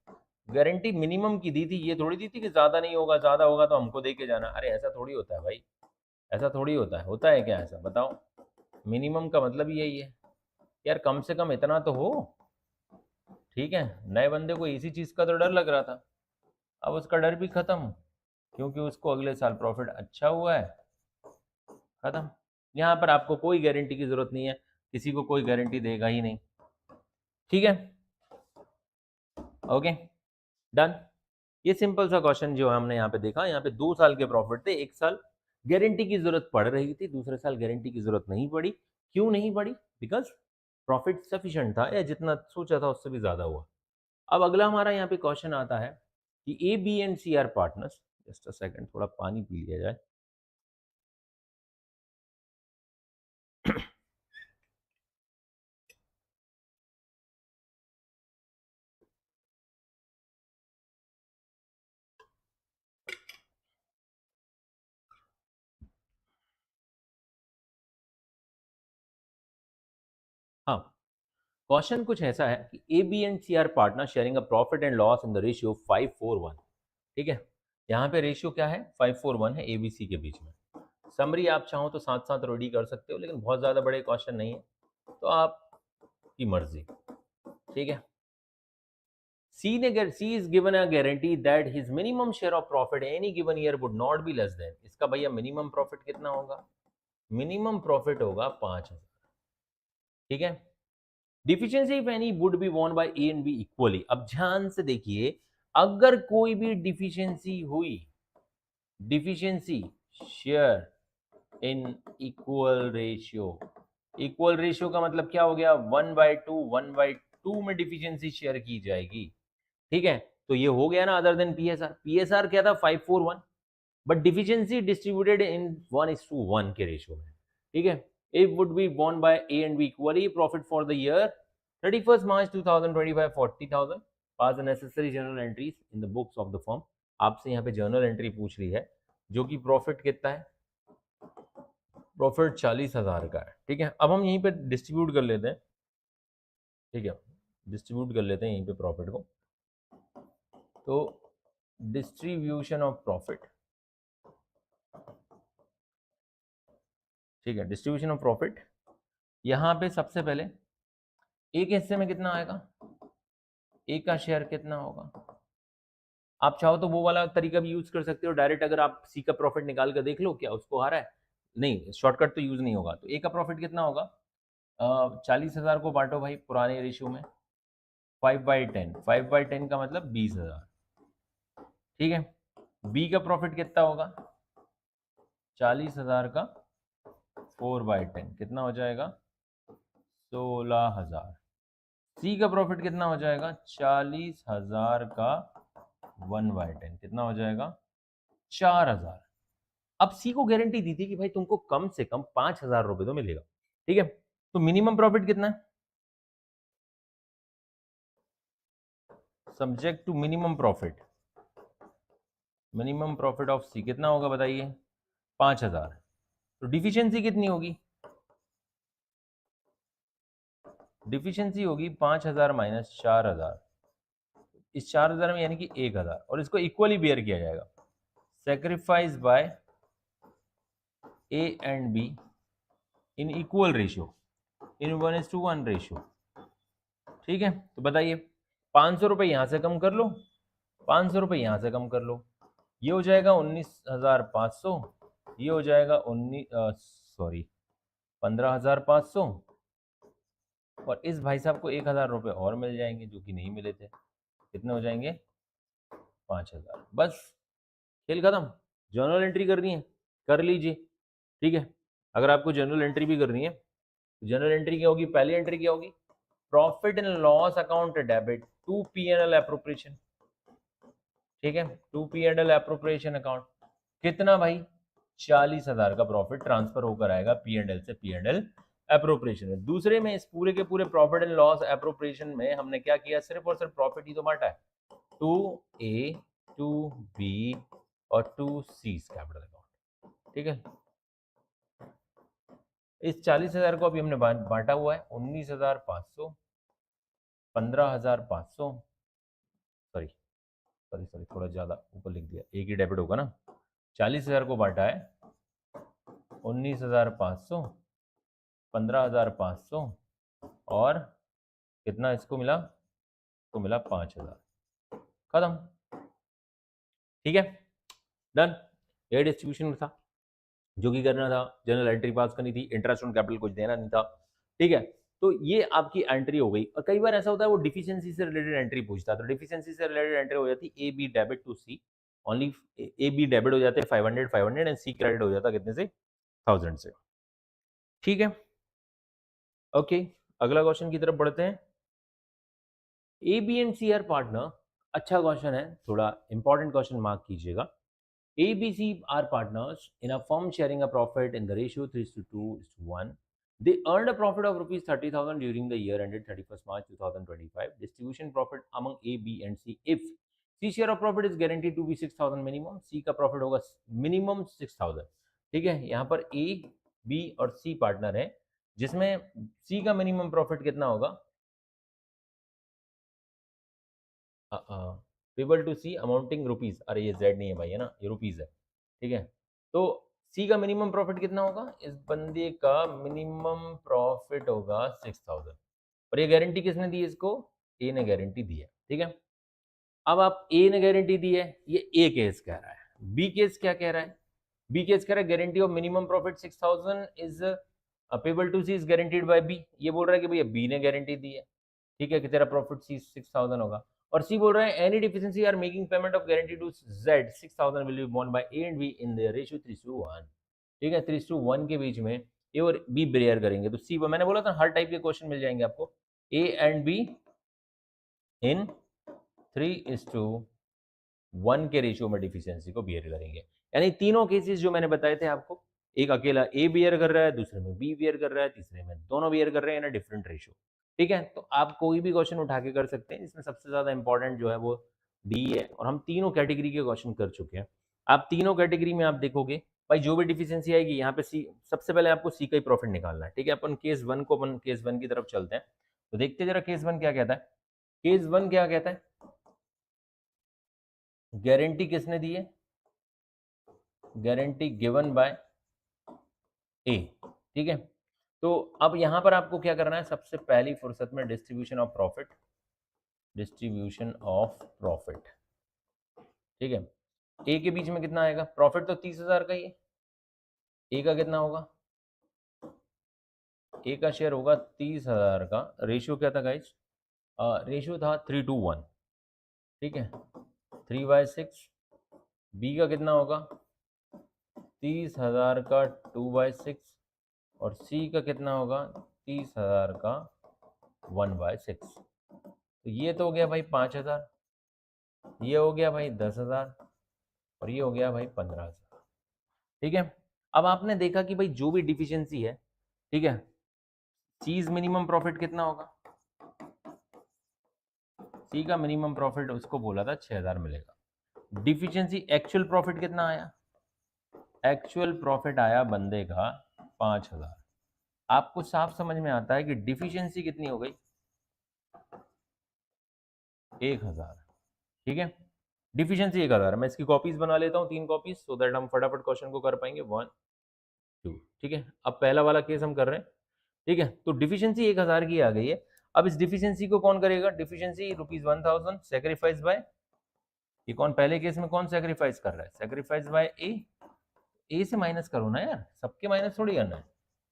गारंटी मिनिमम की दी थी, ये थोड़ी दी थी कि ज्यादा नहीं होगा, ज्यादा होगा तो हमको दे के जाना। अरे ऐसा थोड़ी होता है भाई, ऐसा थोड़ी होता है। होता है क्या ऐसा? बताओ। मिनिमम का मतलब ही यही है यार, कम से कम इतना तो हो। ठीक है, नए बंदे को इसी चीज का तो डर लग रहा था, अब उसका डर भी खत्म, क्योंकि उसको अगले साल प्रॉफिट अच्छा हुआ है। खत्म। यहाँ पर आपको कोई गारंटी की जरूरत नहीं है, किसी को कोई गारंटी देगा ही नहीं। ठीक है, ओके, डन। ये सिंपल सा क्वेश्चन जो हमने यहाँ पे देखा, यहाँ पे 2 साल के प्रॉफिट थे, 1 साल गारंटी की जरूरत पड़ रही थी, दूसरे साल गारंटी की जरूरत नहीं पड़ी। क्यों नहीं पड़ी? बिकॉज प्रॉफिट सफिशिएंट था, या जितना सोचा था उससे भी ज्यादा हुआ। अब अगला हमारा यहाँ पे क्वेश्चन आता है कि A B and C are partners. Just a second, थोड़ा पानी पी लिया जाए। हाँ, क्वेश्चन कुछ ऐसा है कि A B and C are partner sharing a profit and loss in the ratio 5:1। ठीक है, यहाँ पे रेशियो क्या है, 5:1 है ए बी सी के बीच में। समरी आप चाहो तो साथ साथ रेडी कर सकते हो, लेकिन बहुत ज़्यादा बड़े क्वेश्चन नहीं है, तो आपकी मर्जी। ठीक है, C is given a guarantee that his minimum share of profit any given year would not be less than, इसका भैया मिनिमम प्रॉफिट कितना होगा, मिनिमम प्रॉफिट होगा 5,000। ठीक है, deficiency if any would be won by A and B equally. अब ध्यान से देखिए, अगर कोई भी डिफिशियंसी हुई, deficiency share in equal ratio, equal ratio का मतलब क्या हो गया, 1/2, 1/2 में डिफिशियंसी शेयर की जाएगी। ठीक है, तो ये हो गया ना, अदर देन पीएसआर। पीएसआर क्या था, 5:1, बट डिफिशियंसी डिस्ट्रीब्यूटेड इन 1:1 के रेशियो में। ठीक है, it would be borne by A and B equally, profit for the year 31 March 2025 40,000, pass the necessary journal entries in the books of the firm. आपसे यहाँ पे जर्नल एंट्री पूछ रही है, जो कि प्रॉफिट कितना है, प्रॉफिट 40,000 का है। ठीक है, अब हम यहीं पे डिस्ट्रीब्यूट कर लेते हैं। ठीक है, डिस्ट्रीब्यूट कर लेते हैं यहीं पे प्रॉफिट को। तो डिस्ट्रीब्यूशन ऑफ प्रॉफिट, ठीक है, डिस्ट्रीब्यूशन ऑफ प्रॉफिट, यहाँ पे सबसे पहले एक हिस्से में कितना आएगा, एक का शेयर कितना होगा। आप चाहो तो वो वाला तरीका भी यूज कर सकते हो, डायरेक्ट अगर आप सी का प्रॉफिट निकाल कर देख लो क्या उसको आ रहा है, नहीं शॉर्टकट तो यूज नहीं होगा। तो ए का प्रॉफिट कितना होगा, 40,000 को बांटो भाई पुराने रेशियो में, 5/10, 5/10 का मतलब 20,000। ठीक है, बी का प्रॉफिट कितना होगा, 40,000 का 4/10 कितना हो जाएगा, 16,000। सी का प्रॉफिट कितना हो जाएगा, 40,000 का 1/10 कितना हो जाएगा, 4,000। अब सी को गारंटी दी थी कि भाई तुमको कम से कम 5,000 रुपए तो मिलेगा। ठीक है, तो मिनिमम प्रॉफिट कितना है, subject to minimum profit, minimum profit of C कितना होगा बताइए, 5,000। तो डिफिशियंसी कितनी होगी, डिफिशियंसी होगी 5,000 माइनस 4,000, इस 4,000 में यानी कि 1,000, और इसको इक्वली बेयर किया जाएगा, sacrifice by A and B in equal ratio, in 1:1 ratio. ठीक है, तो बताइए 500 रुपये यहां से कम कर लो, 500 रुपये यहां से कम कर लो, ये हो जाएगा 19,500, ये हो जाएगा 15,500, और इस भाई साहब को 1,000 रुपये और मिल जाएंगे जो कि नहीं मिले थे, कितने हो जाएंगे, 5,000। बस खेल खत्म। जर्नल एंट्री करनी है, कर लीजिए। ठीक है, अगर आपको जर्नल एंट्री भी करनी है, तो जर्नल एंट्री क्या होगी, पहली एंट्री क्या होगी, profit and loss account debit to P&L appropriation. ठीक है, टू P&L एप्रोप्रिएशन अकाउंट, कितना भाई, 40,000 का प्रॉफिट ट्रांसफर होकर आएगा P&L से P&L एप्रोप्रिएशन में। दूसरे में इस पूरे के पूरे प्रॉफिट एंड लॉस एप्रोप्रिएशन में हमने क्या किया, सिर्फ और सिर्फ प्रॉफिट ही तो बांटा है, 2A 2B और 2C कैपिटल अकाउंट। ठीक है, इस 40,000 को अभी हमने बांटा हुआ है, 19,500, 15,500, सॉरी सॉरी सॉरी थोड़ा ज्यादा ऊपर लिख दिया, एक ही डेबिट होगा ना। 40,000 को बांटा है 19,500, 15,500, और कितना इसको मिला, तो मिला 5,000, खत्म। ठीक है, डन। ये डिस्ट्रीब्यूशन था जो कि करना था, जनरल एंट्री पास करनी थी, इंटरेस्ट ऑन कैपिटल कुछ देना नहीं था। ठीक है, तो ये आपकी एंट्री हो गई। और कई बार ऐसा होता है वो डिफिशियंसी से रिलेटेड एंट्री पूछता है, तो डिफिशियंसी से रिलेटेड एंट्री हो जाती A B debit to C, only A B debit हो जाते हैं 500 500 एंड सी क्रेडिट हो जाता कितने से, 1000 से। ठीक है, ओके, अगला क्वेश्चन की तरफ बढ़ते हैं। A B and C are partner, अच्छा क्वेश्चन है, थोड़ा इंपॉर्टेंट क्वेश्चन मार्क कीजिएगा। A, B, C are partners in a firm sharing a profit in the ratio 3:2:1. They earned a profit of rupees 30,000 during the year ended 31st March 2025. Distribution profit among A, B and C. If C share of profit is guaranteed to be 6,000 minimum, C का profit होगा minimum 6,000। ठीक है, यहाँ पर A, B और C पार्टनर है, जिसमें सी का मिनिमम प्रॉफिट कितना होगा, payable to C amounting rupees, अरे ये जेड नहीं है भाई, है ना, ये रुपीज है, ठीक है। तो सी का मिनिमम प्रॉफिट कितना होगा, इस बंदे का मिनिमम प्रॉफिट होगा 6000, और ये गारंटी किसने दी इसको, ए ने गारंटी दी है, ठीक है। अब आप ए ने गारंटी दी है, ये ए केस कह रहा है। बी केस क्या कह रहा है, बी केस कह रहा है guarantee of minimum profit 6000 is payable to C is guaranteed by B. ये बोल रहा है कि भैया बी ने गारंटी दी है, ठीक है, कि तेरा प्रॉफिट सी 6000 होगा। और सी बोल रहा है any deficiency or making payment of guarantee to Z 6000 will be borne by A and B in the ratio 3:1, ठीक है, 3:1 के बीच में ए और बी बेयर करेंगे। तो सी, मैंने बोला था हर टाइप के क्वेश्चन मिल जाएंगे आपको, ए एंड बी इन 3:1 के रेशियो में डिफिशियंसी को बियर करेंगे। यानी तीनों केसेस जो मैंने बताए थे आपको, एक अकेला ए बियर कर रहा है, दूसरे में बी बियर कर रहा है, तीसरे में दोनों बियर कर रहे हैं इन डिफरेंट रेशियो, ठीक है। तो आप कोई भी क्वेश्चन उठा के कर सकते हैं, इसमें सबसे ज्यादा इंपॉर्टेंट जो है वो डी है, और हम तीनों कैटेगरी के क्वेश्चन कर चुके हैं। आप तीनों कैटेगरी में आप देखोगे भाई, जो भी डिफिशियंसी आएगी यहाँ पे सी, सबसे पहले आपको सी का ही प्रॉफिट निकालना है, ठीक है। अपन केस वन को, अपन केस वन की तरफ चलते हैं, तो देखते जरा केस वन क्या कहता है। केस वन क्या कहता है, गारंटी किसने दी है, गारंटी गिवन बाय ए, ठीक है। तो अब यहां पर आपको क्या करना है, सबसे पहली फुर्सत में distribution of profit, distribution of profit, ठीक है। ए के बीच में कितना आएगा, प्रॉफिट तो 30,000 का ही है, ए का कितना होगा, ए का शेयर होगा 30,000 का। रेशियो क्या था गाइस, रेशियो था 3:1, ठीक है, 3/6। बी का कितना होगा, 30,000 का 2/6, और सी का कितना होगा, 30,000 का 1/6। तो ये तो हो गया भाई 5,000, ये हो गया भाई 10,000, और ये हो गया भाई 15,000, ठीक है। अब आपने देखा कि भाई जो भी डिफिशियंसी है, ठीक है, चीज मिनिमम प्रॉफिट कितना होगा, सी का मिनिमम प्रॉफिट उसको बोला था 6,000 मिलेगा। डिफिशियंसी एक्चुअल प्रॉफिट कितना आया, एक्चुअल प्रॉफिट आया बंदे का 5,000। आपको साफ समझ में आता है कि डिफिशियंसी कितनी हो गई, 1,000, ठीक है। डिफिशियंसी 1,000, मैं इसकी कॉपीज बना लेता हूँ, 3 कॉपीज, सो दैट हम फटाफट क्वेश्चन को कर पाएंगे। 1 2, ठीक है। अब पहला वाला केस हम कर रहे हैं, ठीक है। तो डिफिशियंसी 1,000 की आ गई है। अब इस डिफिशियंसी को कौन करेगा, डिफिशियंसी ₹1,000 सेक्रीफाइस बाय, ये कौन, पहले केस में कौन सेक्रीफाइस कर रहा है, सेक्रीफाइस बाय ए। ए से माइनस करो ना यार, सबके माइनस थोड़ी करना है,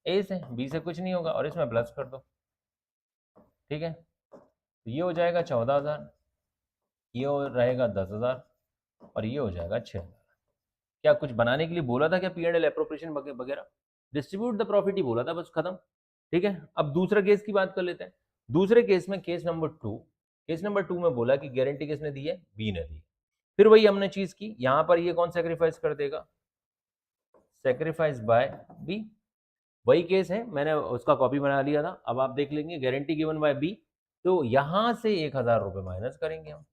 ए से, बी से कुछ नहीं होगा, और इसमें प्लस कर दो, ठीक है। तो ये हो जाएगा 14,000, ये हो रहेगा 10,000, और ये हो जाएगा 6,000। क्या कुछ बनाने के लिए बोला था क्या, P&L एप्रोप्रिएशन वगैरह, डिस्ट्रीब्यूट द प्रॉफिट ही बोला था, बस खत्म, ठीक है। अब दूसरा केस की बात कर लेते हैं। दूसरे केस में, केस नंबर 2, केस नंबर 2 में बोला कि गारंटी किसने दी है, बी ने दी। फिर वही हमने चीज की, यहां पर ये कौन सेक्रीफाइस कर देगा, सेक्रीफाइस बाय बी। वही केस है, मैंने उसका कॉपी बना लिया था। अब आप देख लेंगे गारंटी गिवन बाय बी, तो यहां से 1,000 रुपए माइनस करेंगे हम,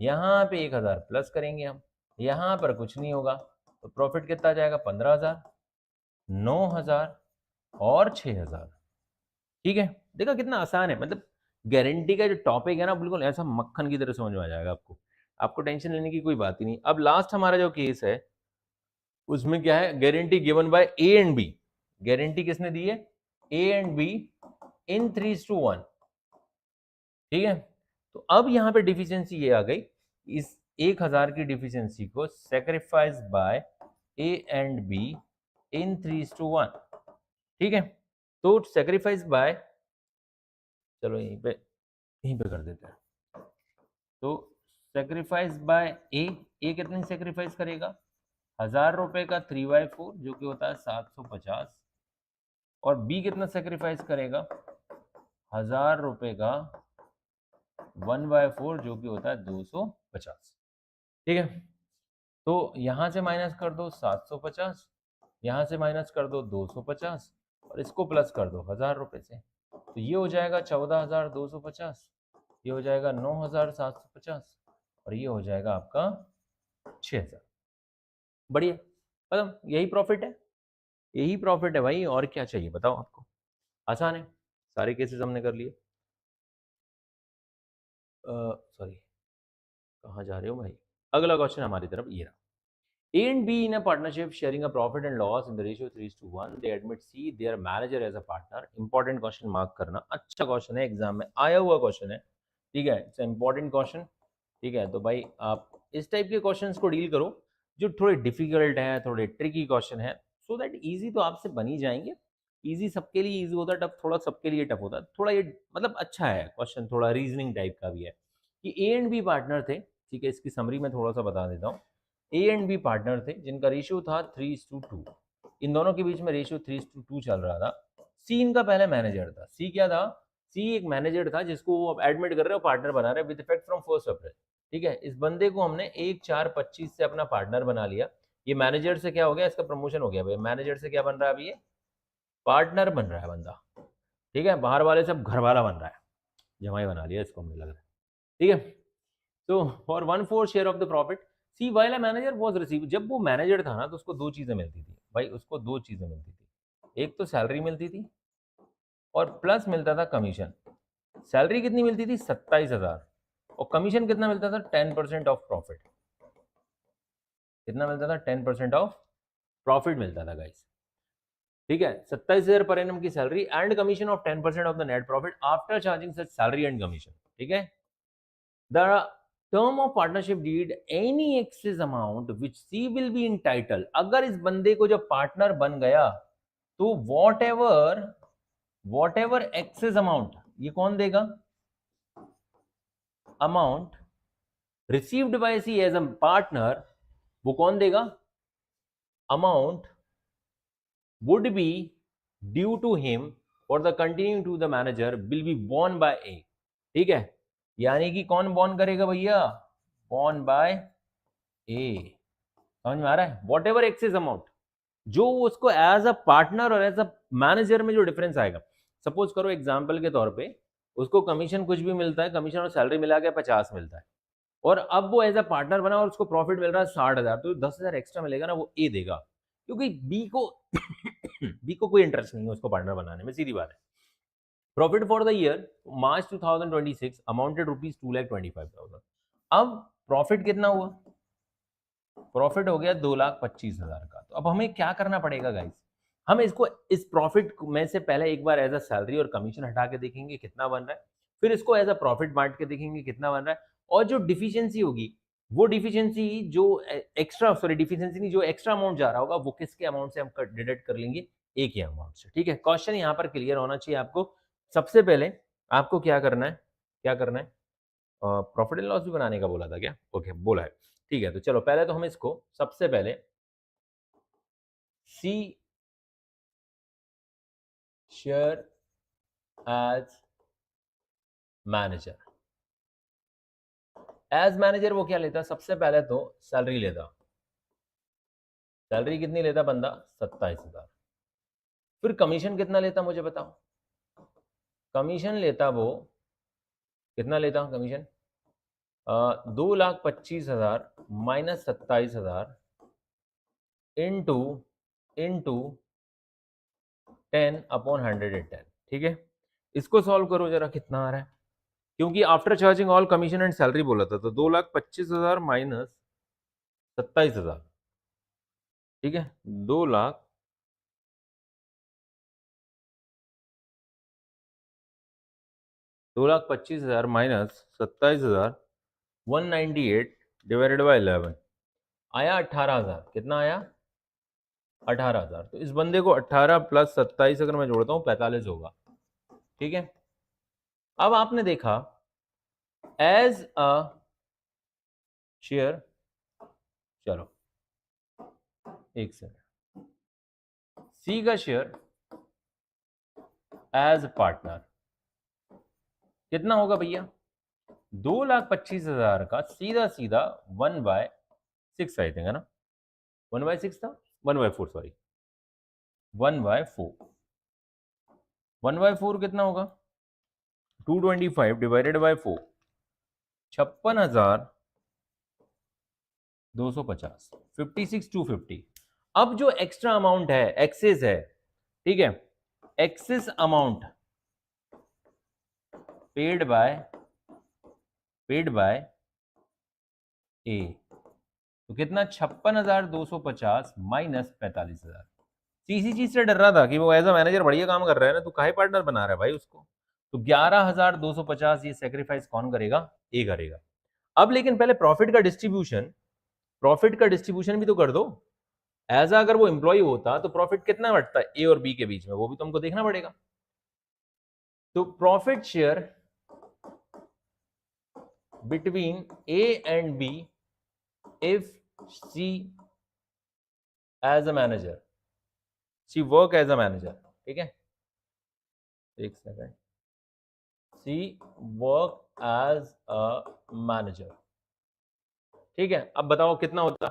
यहाँ पे 1,000 प्लस करेंगे हम, यहाँ पर कुछ नहीं होगा, तो प्रॉफिट कितना जाएगा, 15,000, 9,000 और 6,000, ठीक है। देखा कितना आसान है, मतलब गारंटी का जो टॉपिक है ना, बिल्कुल ऐसा मक्खन की तरह समझ में आ जाएगा आपको, आपको टेंशन लेने की कोई बात ही नहीं। अब लास्ट हमारा जो केस है, उसमें क्या है, guarantee given by A and B, guarantee किसने दी है, ए एंड बी इन 3:1, ठीक है। तो अब यहाँ पे डिफिशियंसी ये आ गई, इस 1,000 की डिफिशियंसी को sacrifice by A and B in 3:1, ठीक है। तो सेक्रीफाइस बाय, चलो यहीं पे कर देते हैं। तो सेक्रीफाइस बाय ए कितनी सेक्रीफाइस करेगा, 1,000 रुपए का 3/4 जो कि होता है 750, और बी कितना सेक्रीफाइस करेगा, 1,000 रुपए का 1/4 जो कि होता है 250, ठीक है। तो यहां से माइनस कर दो 750, यहां से माइनस कर दो 250, और इसको प्लस कर दो 1,000 रुपए से, तो ये हो जाएगा 14,250, ये हो जाएगा 9,750, और ये हो जाएगा आपका 6,000। बढ़िया, खत्म, यही प्रॉफिट है, यही प्रॉफिट है भाई, और क्या चाहिए बताओ आपको। आसान है, सारे केसेस हमने कर लिए। सॉरी, कहाँ जा रहे हो भाई? अगला क्वेश्चन हमारी तरफ ये रहा। A and B in a partnership sharing a profit and loss in the ratio 3:1. They admit C their manager as a partner. Important question mark करना, अच्छा क्वेश्चन है, एग्जाम में आया हुआ क्वेश्चन है, ठीक है, इट्स इंपॉर्टेंट क्वेश्चन। ठीक है, तो भाई आप इस टाइप के क्वेश्चंस को डील करो जो थोड़े डिफिकल्ट हैं, थोड़े ट्रिकी क्वेश्चन है, सो दैट इजी तो आपसे बन ही जाएंगे। इजी सबके लिए इजी होता है, टफ थोड़ा सबके लिए टफ होता है, थोड़ा ये मतलब अच्छा है क्वेश्चन, थोड़ा रीजनिंग टाइप का भी है। कि ए एंड बी पार्टनर थे, ठीक है, इसकी समरी में थोड़ा सा बता देता हूँ। ए एंड बी पार्टनर थे जिनका रेशियो था 3:2। इन दोनों के बीच में रेशियो 3:2 चल रहा था। सी इनका पहले मैनेजर था। सी क्या था? सी एक मैनेजर था जिसको वो अब एडमिट कर रहे हो, पार्टनर बना रहे विद इफेक्ट फ्रॉम 1 अप्रैल। ठीक है, इस बंदे को हमने 1/4/25 से अपना पार्टनर बना लिया। ये मैनेजर से क्या हो गया, इसका प्रमोशन हो गया भाई, मैनेजर से क्या बन रहा है अभी, ये पार्टनर बन रहा है बंदा। ठीक है, बाहर वाले सब घर वाला बन रहा है, जमाई बना लिया इसको, मुझे लग रहा है। ठीक है, तो for 1/4 share of the profit C while a manager was receive. जब वो मैनेजर था ना तो उसको दो चीजें मिलती थी भाई, उसको दो चीजें मिलती थी, एक तो सैलरी मिलती थी और प्लस मिलता था कमीशन। सैलरी कितनी मिलती थी? 27,000। और कमीशन कितना मिलता था? 10% ऑफ प्रॉफिट। कितना मिलता था? 10% ऑफ प्रॉफिट मिलता था गाइस। ठीक है, 27,000 पर एनम की salary and commission of 10% of the net profit after charging such salary and commission. ठीक है, the term of partnership deed any excess amount which C will be entitled। अगर इस बंदे को जब पार्टनर बन गया तो whatever excess amount, ये कौन देगा? Amount received by C as a partner, वो कौन देगा? Amount would be due to him for the continuing to the manager will be borne by A। ठीक है, यानी कि कौन बॉर्न करेगा भैया? बॉर्न बाय ए। समझ में आ रहा है? वॉट एवर एक्सेस अमाउंट, जो उसको एज अ पार्टनर और एज अ मैनेजर में जो डिफरेंस आएगा। सपोज करो एग्जाम्पल के तौर पे उसको कमीशन कुछ भी मिलता है, कमीशन और सैलरी मिला के 50 मिलता है, और अब वो एज अ पार्टनर बना और उसको प्रॉफिट मिल रहा है 60,000, तो 10,000 एक्स्ट्रा मिलेगा ना, वो ए देगा, क्योंकि बी को बी को कोई इंटरेस्ट नहीं है उसको पार्टनर बनाने में, सीधी बात है। Profit for the year March 2026 amounted ₹2,25,000। अब प्रॉफिट कितना हुआ? प्रॉफिट हो गया 2,25,000 का। तो अब हमें क्या करना पड़ेगा गाइस? हम इसको इस प्रॉफिट में से पहले एक बार एज अ सैलरी और कमीशन हटा के देखेंगे कितना बन रहा है, फिर इसको एज अ प्रॉफिट बांट के देखेंगे कितना बन रहा है, और जो डिफिशियंसी होगी वो डिफिशियंसी जो एक्स्ट्रा, सॉरी डिफिशियंसी नहीं, जो एक्स्ट्रा अमाउंट जा रहा होगा वो किसके अमाउंट से हम डिडक्ट कर लेंगे? एक ही अमाउंट से। ठीक है, क्वेश्चन यहाँ पर क्लियर होना चाहिए आपको। सबसे पहले आपको क्या करना है, क्या करना है? प्रॉफिट एंड लॉस भी बनाने का बोला था क्या? ओके, बोला है। ठीक है, तो चलो पहले तो हम इसको सबसे पहले C share as manager. As manager वो क्या लेता? सबसे पहले तो सैलरी लेता। सैलरी कितनी लेता बंदा? 27,000। फिर कमीशन कितना लेता मुझे बताओ? कमीशन लेता वो, कितना लेता कमीशन? 2,25,000 minus 27,000 into into 10/110। ठीक है, इसको सॉल्व करो जरा, कितना आ रहा है? क्योंकि after charging all commission and salary बोला था, तो 2,25,000 माइनस 27,000। ठीक है, 2,25,000 माइनस 27,000, 198 डिवाइडेड बाई 11 आया 18,000। कितना आया? 18,000। तो इस बंदे को 18 प्लस 27 अगर मैं जोड़ता हूं 45 होगा। ठीक है, अब आपने देखा एज अ शेयर, चलो एक सेकंड, सी का शेयर एज पार्टनर कितना होगा भैया? 2,25,000 का सीधा सीधा 1/6 आई थिंक, है ना? 1/6 था, 1/4 सॉरी, 1/4। 1/4 कितना होगा? 225 डिवाइडेड बाई 4, 56,250, 56,250। अब जो एक्स्ट्रा अमाउंट है, एक्सेस है, ठीक है, एक्सेस अमाउंट पेड बाय ए, तो कितना 56,250 माइनस 45,000। इसी चीज से डर रहा था कि वो एज अ मैनेजर बढ़िया काम कर रहा है ना, तू काहे पार्टनर बना रहा है भाई उसको। तो 11,250 ये सेक्रीफाइस कौन करेगा? ए करेगा। अब लेकिन पहले प्रॉफिट का डिस्ट्रीब्यूशन भी तो कर दो। एज अगर वो एम्प्लॉय होता तो प्रॉफिट कितना बंटता है ए और बी के बीच में, वो भी तुमको देखना पड़ेगा। तो profit share between A and B if C as a manager, C work as a manager, ठीक है, एक second, C work as a manager, ठीक है। अब बताओ कितना होता?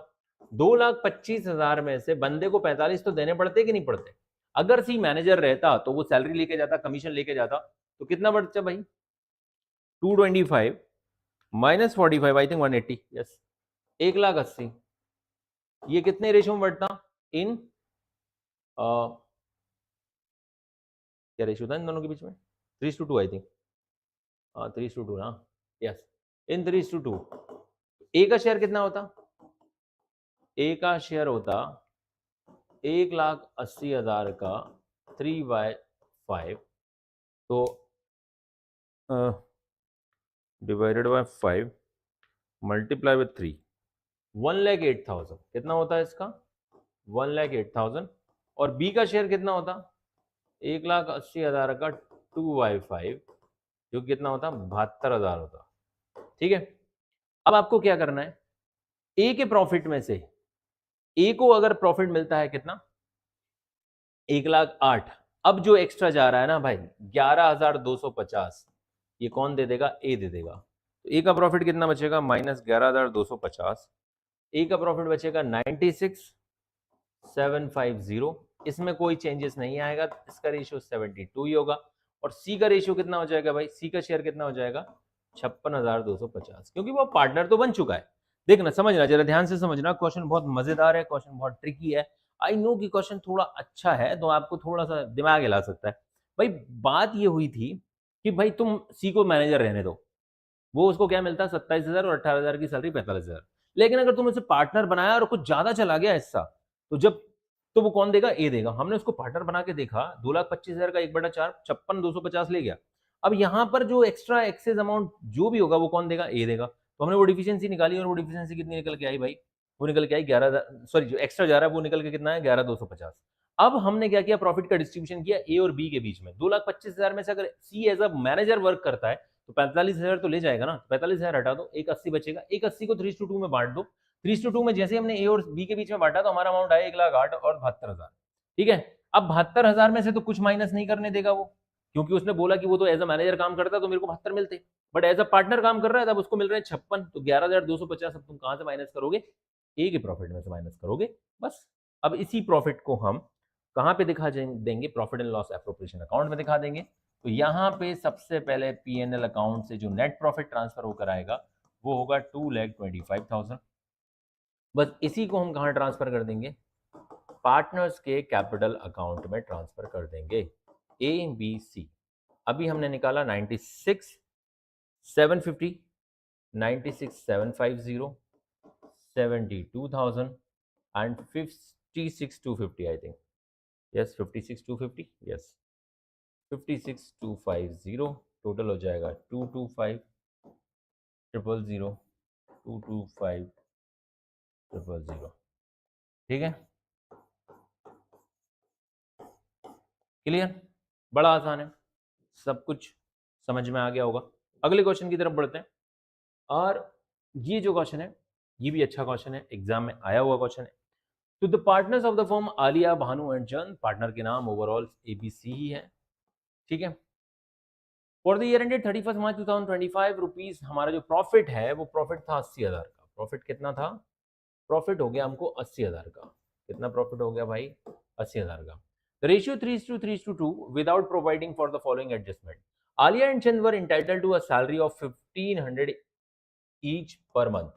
2,25,000 में से बंदे को 45 तो देने पड़ते कि नहीं पड़ते? अगर सी मैनेजर रहता तो वो सैलरी लेके जाता, कमीशन लेके जाता, तो कितना बढ़ता भाई? 225 माइनस 45, आई थिंक 180, यस, 1,80,000। ये कितने रेशियो में बढ़ता? इन क्या रेशियो था इन दोनों के बीच में? 3:2 आई थिंक, 3:2 ना, यस, इन 3:2। ए का शेयर कितना होता? ए का शेयर होता 1,80,000 का 3/5, तो डिवाइडेड बाय 5 मल्टीप्लाई विथ 3, 1,08,000 कितना होता है इसका? 1,08,000। और बी का शेयर कितना होता? 1,80,000 का 2/5, जो कितना होता? 72,000 होता, ठीक है। अब आपको क्या करना है? ए के प्रॉफिट में से ए को अगर प्रॉफिट मिलता है कितना? 1,08,000। अब जो एक्स्ट्रा जा रहा है ना भाई 11,250, ये कौन दे देगा? ए दे देगा। तो ए का प्रॉफिट कितना बचेगा? माइनस 11,250। ए का प्रॉफिट बचेगा 96,750। इसमें कोई चेंजेस नहीं आएगा, इसका रेशियो 72 ही होगा। और सी का रेशियो कितना हो जाएगा भाई? सी का शेयर कितना हो जाएगा? 56,250, क्योंकि वो पार्टनर तो बन चुका है। देखना, समझना, जरा ध्यान से समझना, क्वेश्चन बहुत मजेदार है, क्वेश्चन बहुत ट्रिकी है। आई नो कि क्वेश्चन थोड़ा अच्छा है तो आपको थोड़ा सा दिमाग हिला सकता है। भाई बात ये हुई थी कि भाई तुम सी को मैनेजर रहने दो, वो उसको क्या मिलता है? 27,000 और 18,000 की सैलरी 45,000। लेकिन अगर तुम उसे पार्टनर बनाया और कुछ ज्यादा चला गया हिस्सा, तो जब तो वो कौन देगा? ए देगा। हमने उसको पार्टनर बना के देखा, 2,25,000 का 1/4, 56,250 ले गया। अब यहाँ पर जो एक्स्ट्रा एक्सेस अमाउंट जो भी होगा वो कौन देगा? ए देगा। तो हमने वो डिफिशियंसी निकाली, और वो डिफिशियंसी कितनी निकल के आई भाई? वो निकल के आई 11, सॉरी, जो एक्स्ट्रा जा रहा है वो निकल के कितना है? 11,250। अब हमने क्या किया? प्रॉफिट का डिस्ट्रीब्यूशन किया ए और बी के बीच में। 2,25,000 में से अगर सी एज अ मैनेजर वर्क करता है तो 45,000 तो ले जाएगा ना, 45,000 हटा दो, 1,80 बचेगा। 1,80 को 3:2 में बांट दो। 3:2 में जैसे हमने ए और बी के बीच में बांटा तो हमारा अमाउंट आया 1,08,000 और 72,000, ठीक है। अब 72,000 में से तो कुछ माइनस नहीं करने देगा वो, क्योंकि उसने बोला कि वो तो एज अ मैनेजर काम करता तो मेरे को 72 मिलते, बट एज अ पार्टनर काम कर रहा है तब उसको मिल रहे हैं 56। तो 11,250 अब तुम कहां से माइनस करोगे? ए के प्रॉफिट में से माइनस करोगे, बस। अब इसी प्रॉफिट को हम कहां पे दिखा देंगे? Profit and loss appropriation account में दिखा देंगे। तो यहां पे सबसे पहले पीएनएल अकाउंट से जो नेट प्रॉफिट ट्रांसफर होकर आएगा वो होगा 2,25,000। बस इसी को हम कहां ट्रांसफर कर देंगे? पार्टनर्स के कैपिटल अकाउंट में ट्रांसफर कर देंगे। ए बी सी अभी हमने निकाला 96,750, 96,750, 72,000 and 56,250, I think, yes, 56,250, yes, 56,250। Total हो जाएगा 225,000, 225,000, ठीक है। क्लियर? बड़ा आसान है, सब कुछ समझ में आ गया होगा। अगले क्वेश्चन की तरफ बढ़ते हैं। और ये जो क्वेश्चन है ये भी अच्छा क्वेश्चन है, एग्जाम में आया हुआ क्वेश्चन है। तो the partners of the firm Alia, Bhanu and Chand, partner के नाम ओवरऑल एबीसी ही है, ठीक है। For the year ended 31 March 2025 rupees, हमारा जो प्रॉफिट है वो प्रॉफिट था 80,000 का। प्रॉफिट कितना था? प्रॉफिट हो गया हमको 80,000 का। कितना प्रॉफिट हो गया भाई? 80,000 का। Ratio 3:2 without providing for the following adjustment. Aliya and Chand were entitled to a salary of 1,500 each per month.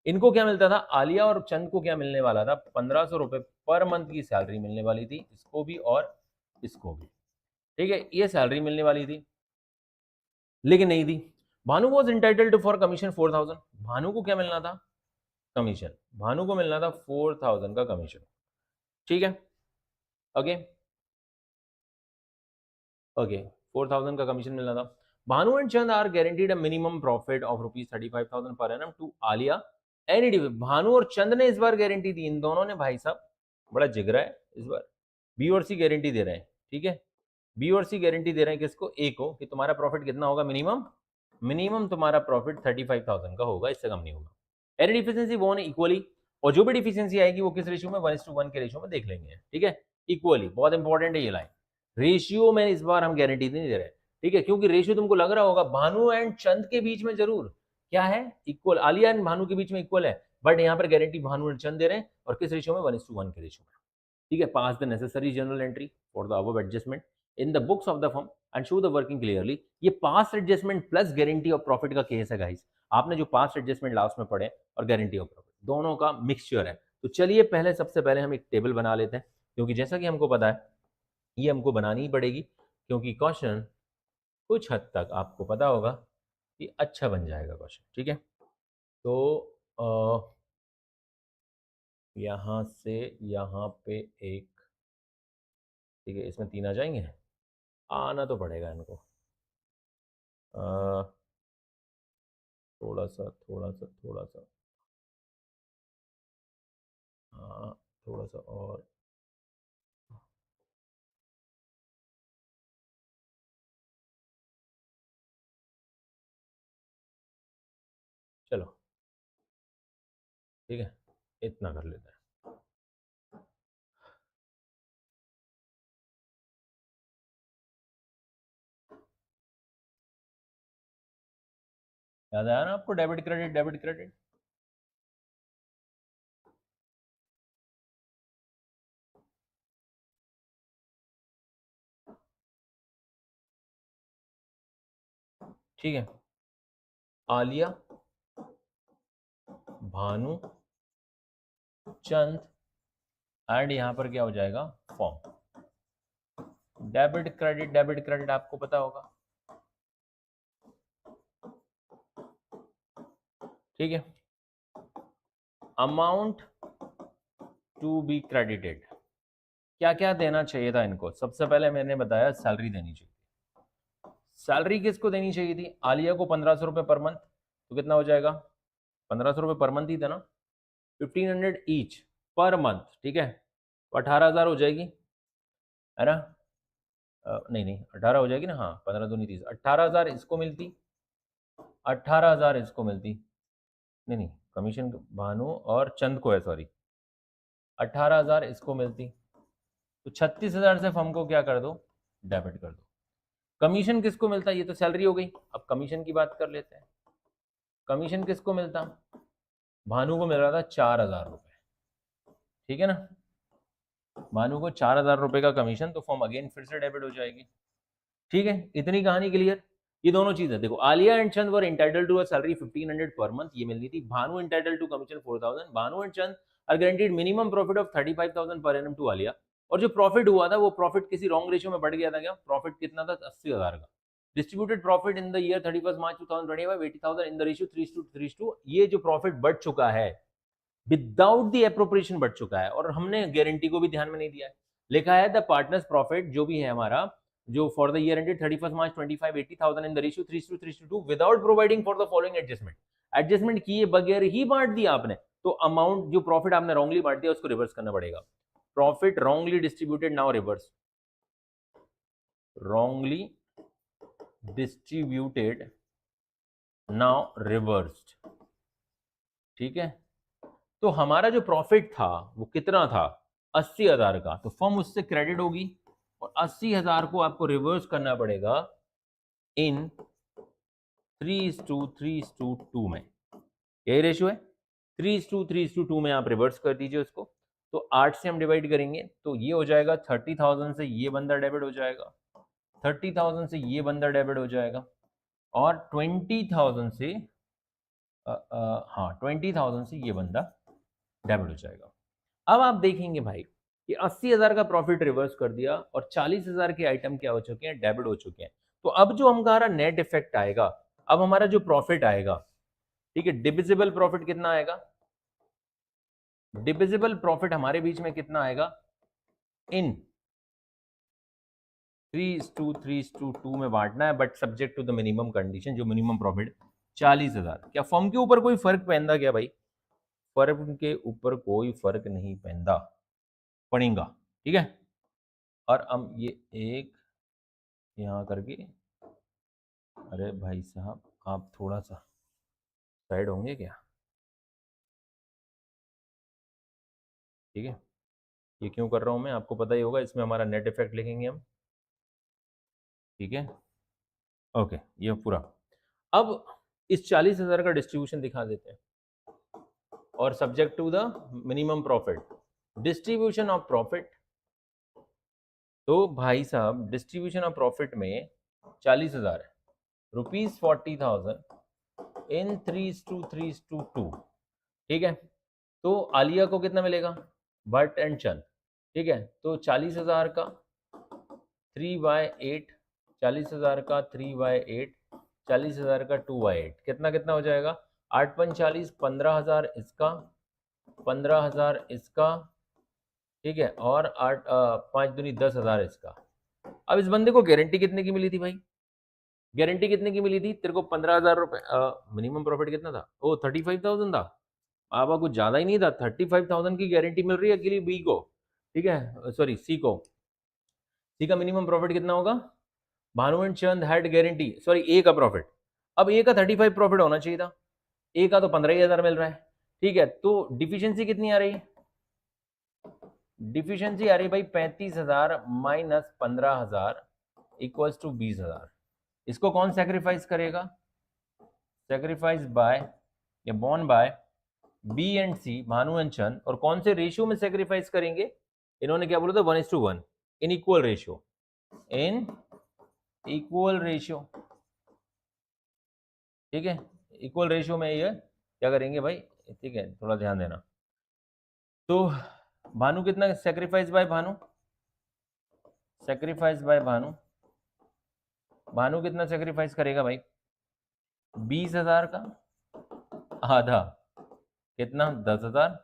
इनको क्या मिलता था? आलिया और चंद को क्या मिलने वाला था? 1,500 रुपए पर मंथ की सैलरी मिलने वाली थी, इसको भी और इसको भी। ठीक है, ये सैलरी मिलने वाली थी लेकिन नहीं दी। Bhanu was entitled to for commission 4000। Bhanu को क्या मिलना था? कमीशन। भानु को मिलना था 4000 का कमीशन। ठीक है, ओके ओके, 4000 का कमीशन मिलना था। Bhanu and Chand are guaranteed a minimum profit of ₹35,000 per annum to Aliya any day. Bhanu और चंद ने इस बार गारंटी दी, इन दोनों ने भाई साहब बड़ा जिगरा है इस बार। बी और सी गारंटी दे रहे हैं, ठीक है, बी और सी गारंटी दे रहे हैं किसको? ए को, कि तुम्हारा प्रॉफिट कितना होगा? मिनिमम, मिनिमम तुम्हारा प्रॉफिट 35,000 का होगा, इससे कम नहीं होगा। एनी डिफिशिएंसी वो इक्वली, और जो भी डिफिशिएंसी आएगी वो किस रेशियो में? 1:1 के रेशियो में देख लेंगे, ठीक है, इक्वली। बहुत इंपॉर्टेंट है ये लाइन, रेशियो में इस बार हम गारंटी नहीं दे रहे, ठीक है, क्योंकि रेशियो तुमको लग रहा होगा भानु एंड चंद के बीच में जरूर क्या है? इक्वल। आलिया एंड भानु के बीच में इक्वल है, बट यहाँ पर गारंटी भानु एंड चंद दे रहे हैं, और किस रेशियो में? 1:1 के रेशियो में, ठीक है। Pass the necessary journal entry for the above adjustment in the books of the firm and show the working clearly. ये past adjustment plus guarantee of profit का केस है गाइस। आपने जो पास्ट एडजस्टमेंट लास्ट में पढ़े और गारंटी ऑफ प्रॉफिट दोनों का मिक्सचर है। तो चलिए पहले, सबसे पहले हम एक टेबल बना लेते हैं, क्योंकि जैसा कि हमको पता है ये हमको बनानी ही पड़ेगी, क्योंकि क्वेश्चन कुछ हद तक आपको पता होगा कि अच्छा बन जाएगा क्वेश्चन, ठीक है। तो यहाँ से यहाँ पे एक, ठीक है, इसमें 3 आ जाएंगे, आना तो पड़ेगा इनको। थोड़ा सा थोड़ा सा थोड़ा सा, हाँ, थोड़ा सा और, चलो ठीक है, इतना कर लेते हैं। याद आया ना आपको? डेबिट क्रेडिट, डेबिट क्रेडिट, ठीक है। आलिया, भानु, चंद, एंड यहाँ पर क्या हो जाएगा? Form. Debit credit, debit credit आपको पता होगा, ठीक है। अमाउंट टू बी क्रेडिटेड, क्या क्या देना चाहिए था इनको? सबसे पहले मैंने बताया सैलरी देनी चाहिए। सैलरी किसको देनी चाहिए थी? आलिया को 1500 रुपये पर मंथ, तो कितना हो जाएगा? 1500 रुपये पर मंथ ही था ना, 1500 ईच पर मंथ, ठीक है, तो 18,000 हो जाएगी, है ना? नहीं नहीं, 18 हो जाएगी ना, हाँ, 15 दूनी 30, 18,000 इसको मिलती, 18,000 इसको मिलती, नहीं नहीं, कमीशन भानु और चंद को है, सॉरी, 18,000 इसको मिलती, तो 36,000 से फर्म को क्या कर दो? डेबिट कर दो। कमीशन किसको मिलता? ये तो सैलरी हो गई, अब कमीशन की बात कर लेते हैं। कमीशन किसको मिलता? भानु को मिल रहा था 4,000 रुपये, ठीक है ना, भानु को 4,000 रुपये का कमीशन, तो फॉर्म अगेन फिर से डेबिट हो जाएगी, ठीक है। इतनी कहानी क्लियर। ये दोनों चीजें देखो, Aliya and Chand were entitled to a salary 1500 per month, ये मिलनी थी। Bhanu entitled to commission 4000। Bhanu and Chand are guaranteed minimum profit of 35,000 per annum to Alia. और जो प्रॉफिट हुआ था वो प्रॉफिट किसी रॉन्ग रेशियो में बढ़ गया था। क्या प्रॉफिट कितना था? 80,000 का। Distributed profit in the year 31 March 2025 80,000 in the ratio 3:3:2। ये जो प्रॉफिट बढ़ चुका है विदाउट द एप्रोप्रिएशन बढ़ चुका है, और हमने गारंटी को भी ध्यान में नहीं दिया है। लिखा है द पार्टनर्स प्रॉफिट जो भी है हमारा, जो for the year ended 31 March 25 80,000 in the ratio 3:3:2 without providing for the following adjustment. Adjustment किए बगैर ही बांट दिया आपने, तो अमाउंट जो प्रॉफिट आपने रॉन्गली बांट दिया उसको रिवर्स करना पड़ेगा। Profit wrongly distributed, now reverse. Wrongly distributed, now reversed, ठीक है। तो हमारा जो प्रॉफिट था वो कितना था? 80,000 का, तो फर्म उससे क्रेडिट होगी, और 80,000 को आपको रिवर्स करना पड़ेगा इन 3:3:2 में। यही रेशियो है, 3:3:2 में आप रिवर्स कर दीजिए उसको। तो 8 से हम डिवाइड करेंगे तो ये हो जाएगा 30,000 से ये बंदा डेबिट हो जाएगा, 30,000 से ये बंदा डेबिट हो जाएगा, और 20,000 से हाँ 20,000 से ये बंदा डेबिट हो जाएगा। अब आप देखेंगे भाई, कि 80,000 का प्रॉफिट रिवर्स कर दिया और 40,000 के आइटम क्या हो चुके हैं, डेबिट हो चुके हैं। तो अब जो हमारा नेट इफेक्ट आएगा, अब हमारा जो प्रॉफिट आएगा, ठीक है, डिविजिबल प्रॉफिट कितना आएगा, डिविजिबल प्रॉफिट हमारे बीच में कितना आएगा, इन 3:2 में बांटना है, but subject to the minimum condition, जो मिनिमम प्रॉफिट 40,000। क्या फर्म के ऊपर कोई फर्क पैदा क्या भाई, फर्म के ऊपर कोई फर्क नहीं पैदा पड़ेगा, ठीक है। और हम ये एक यहाँ करके, अरे भाई साहब आप थोड़ा सा साइड होंगे क्या, ठीक है। ये क्यों कर रहा हूँ मैं, आपको पता ही होगा, इसमें हमारा नेट इफेक्ट लिखेंगे हम, ठीक है। ओके, ये पूरा। अब इस 40,000 का डिस्ट्रीब्यूशन दिखा देते हैं, और subject to the minimum profit, distribution of profit. तो भाई साहब डिस्ट्रीब्यूशन ऑफ प्रॉफिट में 40,000 है, ₹40,000 इन 3:2, ठीक है। तो आलिया को कितना मिलेगा, भट्ट एंड चंद, ठीक है। तो 40,000 का 3/8, 40,000 का 3/8, 40,000 का 2/8, कितना कितना हो जाएगा, 8×5 = 15,000 इसका, 15,000 इसका, ठीक है, और 5×2 = 10,000 इसका। अब इस बंदे को गारंटी कितने की मिली थी भाई, गारंटी कितने की मिली थी तेरे को, 15,000 रुपए। मिनिमम प्रॉफिट कितना था, ओ 35,000 था, आबा कुछ ज्यादा ही नहीं था, 35,000 की गारंटी मिल रही है अकेले बी को, ठीक है, सॉरी सी को। सी का मिनिमम प्रॉफिट कितना होगा, Bhanu and Chand had guarantee, sorry A का प्रॉफिट, अब ए का 35 प्रॉफिट होना चाहिए था, ए का तो 15,000 मिल रहा है, ठीक है। तो डिफिशियंसी कितनी आ रही है, डिफिशियंसी आ रही है भाई 35,000 माइनस 15,000 इक्वल्स टू 20,000। इसको कौन सेक्रीफाइस करेगा, सेक्रीफाइस बाय या borne by B and C, Bhanu and Chand, और कौन से रेशियो में सेक्रीफाइस करेंगे, इन्होंने क्या बोला था, 1:1, इन इक्वल रेशियो, इन इक्वल रेशियो, ठीक है, इक्वल रेशियो में ये क्या करेंगे भाई, ठीक है, थोड़ा ध्यान देना। तो भानु कितना sacrifice by Bhanu, sacrifice by Bhanu, Bhanu कितना सेक्रीफाइस करेगा भाई, 20,000 का आधा, कितना 10,000,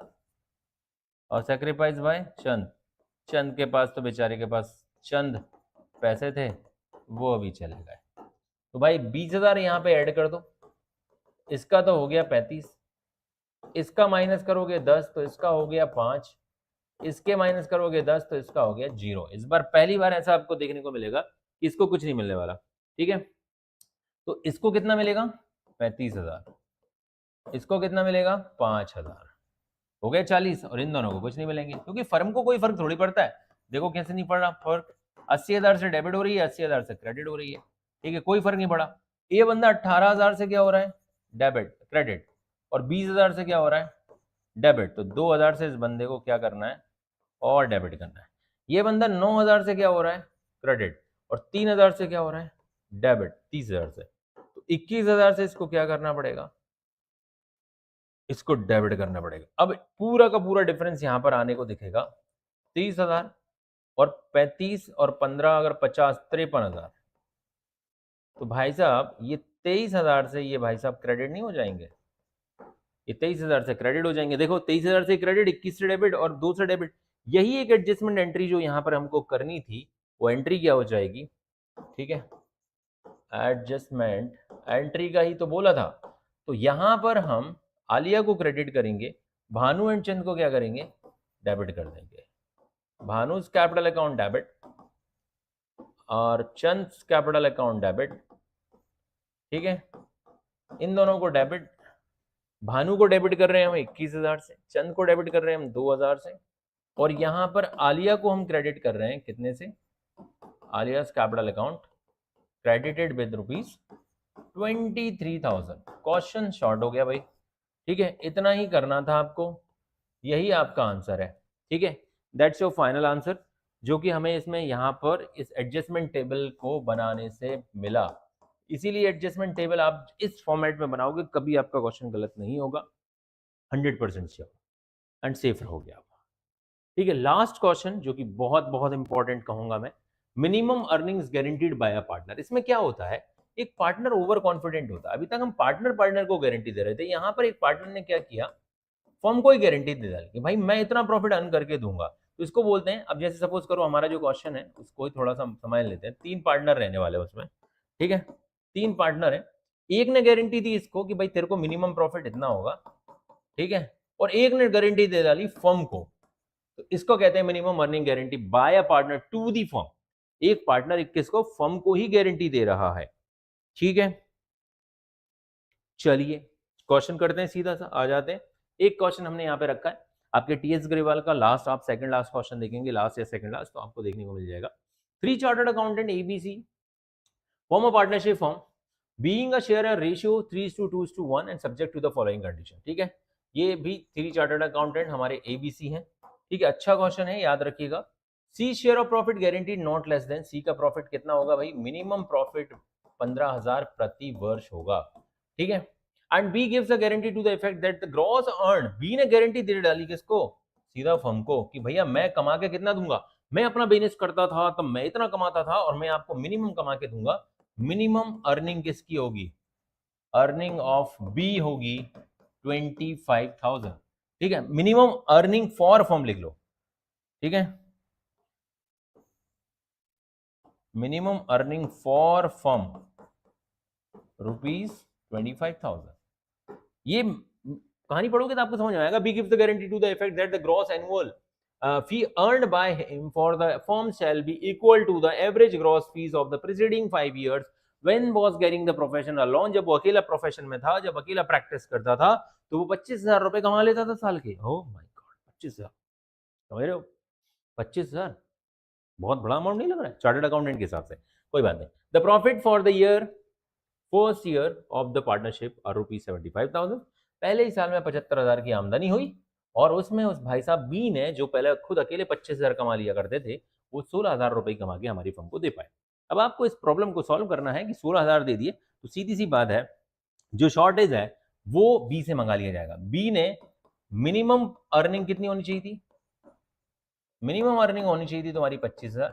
और सेक्रीफाइस बाय चंद, चंद के पास तो बेचारे के पास चंद पैसे थे, वो अभी चले गए। तो भाई 20,000 यहाँ पे ऐड कर दो, इसका तो हो गया 35, इसका माइनस करोगे 10 तो इसका हो गया 5, इसके माइनस करोगे 10 तो इसका हो गया 0। इस बार पहली बार ऐसा आपको देखने को मिलेगा कि इसको कुछ नहीं मिलने वाला, ठीक है। तो इसको कितना मिलेगा, 35,000, इसको कितना मिलेगा, 5,000, हो गया 40, और इन दोनों को कुछ नहीं मिलेंगे, क्योंकि फर्म को कोई फर्क थोड़ी पड़ता है। देखो कैसे नहीं पड़ रहा फर्क, 80,000 से डेबिट हो रही है, 80,000 से क्रेडिट हो रही है, ठीक है, कोई फर्क नहीं पड़ा। ये बंदा 18,000 से क्या हो रहा है, डेबिट क्रेडिट, और 20,000 से क्या हो रहा है, डेबिट, तो 2,000 से इस बंदे को क्या करना है, और डेबिट करना है। ये बंदा 9,000 से क्या हो रहा है, क्रेडिट, और 3,000 से क्या हो रहा है, डेबिट, 30,000 से, तो 21,000 से इसको क्या करना पड़ेगा, इसको डेबिट करना पड़ेगा। अब पूरा का पूरा डिफरेंस यहां पर आने को दिखेगा, 30,000 और 35 और 15 अगर 50, 53,000। तो भाई साहब ये 23,000 से ये भाई साहब क्रेडिट नहीं हो जाएंगे, ये 23,000 से क्रेडिट हो जाएंगे। देखो 23,000 से क्रेडिट, 21 से डेबिट और 2 से डेबिट। यही एक एडजस्टमेंट एंट्री जो यहाँ पर हमको करनी थी, वो एंट्री क्या हो जाएगी, ठीक है, एडजस्टमेंट एंट्री का ही तो बोला था। तो यहां पर हम आलिया को क्रेडिट करेंगे, भानु एंड चंद को क्या करेंगे, डेबिट कर देंगे। भानु's कैपिटल अकाउंट डेबिट और चंद्स कैपिटल अकाउंट डेबिट, ठीक है, इन दोनों को डेबिट। भानु को डेबिट कर रहे हैं हम 21,000 से, चंद को डेबिट कर रहे हैं हम 2,000 से, और यहां पर आलिया को हम क्रेडिट कर रहे हैं कितने से, Aliya's capital account credited with ₹23,000। Question short हो गया भाई, ठीक है, इतना ही करना था आपको, यही आपका आंसर है, ठीक है। दैट्स योर फाइनल आंसर, जो कि हमें इसमें यहाँ पर इस एडजस्टमेंट टेबल को बनाने से मिला। इसीलिए एडजस्टमेंट टेबल आप इस फॉर्मेट में बनाओगे, कभी आपका क्वेश्चन गलत नहीं होगा, 100% श्योर एंड सेफ रहोगे आप। ठीक है, लास्ट क्वेश्चन जो कि बहुत बहुत इंपॉर्टेंट कहूंगा मैं, minimum earnings guaranteed bye a partner. इसमें क्या होता है, एक पार्टनर ओवर कॉन्फिडेंट होता है। अभी तक हम पार्टनर पार्टनर को गारंटी दे रहे थे, यहां पर एक पार्टनर ने क्या किया, फर्म को ही गारंटी दे डाली कि भाई मैं इतना प्रॉफिट अर्न करके दूंगा। तो इसको बोलते हैं, अब जैसे सपोज करो हमारा जो क्वेश्चन है उसको ही थोड़ा सा समझ लेते हैं। 3 पार्टनर रहने वाले हैं उसमें, ठीक है, 3 पार्टनर है। एक ने गारंटी दी इसको कि भाई तेरे को मिनिमम प्रॉफिट इतना होगा, ठीक है, और एक ने गारंटी दे डाली फर्म को। तो इसको कहते हैं minimum earning guarantee by a partner to the firm. एक पार्टनर 21 को फर्म को ही गारंटी दे रहा है, ठीक है। चलिए क्वेश्चन करते हैं, सीधा सा आ जाते हैं। एक क्वेश्चन हमने यहाँ पे रखा है आपके टीएस ग्रेवाल का, लास्ट आप सेकंड लास्ट क्वेश्चन देखेंगे, लास्ट या सेकंड लास्ट, तो आपको देखने को मिल जाएगा। 3 chartered accountant A B C form a partnership firm being a share ratio 3:2:1 and subject to the following condition. ठीक है, ये भी 3 चार्टर्ड अकाउंटेंट हमारे एबीसी हैं। ठीक है, अच्छा क्वेश्चन है, याद रखिएगा। C share of profit guaranteed not less than, C का प्रॉफिट कितना होगा भाई, मिनिमम प्रॉफिट 15,000 प्रति वर्ष होगा, ठीक है। And B gives a guarantee to the effect that the gross earn, B ने गारंटी दे डाली किसको, सीधा फर्म को, कि भैया मैं कमा के कितना दूंगा, मैं अपना बिजनेस करता था तब मैं इतना कमाता था और मैं आपको मिनिमम कमा के दूंगा। मिनिमम अर्निंग किसकी होगी, अर्निंग ऑफ बी होगी 25,000, ठीक है। मिनिमम अर्निंग फॉर फर्म लिख लो, ठीक है, मिनिमम अर्निंग फॉर फर्म ₹25,000। ये कहानी पढ़ोगे तो आपको समझ में आएगा। B gives the guarantee to the effect that the gross annual fee earned by him for the firm shall be equal to the average gross fees of the preceding 5 years when was getting the professional loan। जब वो अकेला प्रोफेशन में था, जब अकेला प्रैक्टिस करता था, तो वो 25,000 रुपए कमा लेता था साल के। ओह माय गॉड, 25,000 समझ रहे हो, 25,000 बहुत बड़ा अमाउंट नहीं लग रहा है चार्टर्ड अकाउंटेंट के हिसाब से, कोई बात नहीं। The profit for the year first year of the partnership are ₹75,000। पहले ही साल में 75,000 की आमदनी हुई, और उसमें उस भाई साहब बी ने, जो पहले खुद अकेले 25,000 कमा लिया करते थे, वो 16,000 रुपए कमा के हमारी फर्म को दे पाए। अब आपको इस प्रॉब्लम को सॉल्व करना है कि 16,000 दे दिए, तो सीधी सी बात है, जो शॉर्टेज है वो बी से मंगा लिया जाएगा। बी ने मिनिमम अर्निंग कितनी होनी चाहिए थी, मिनिमम अर्निंग होनी चाहिए थी तुम्हारी 25,000,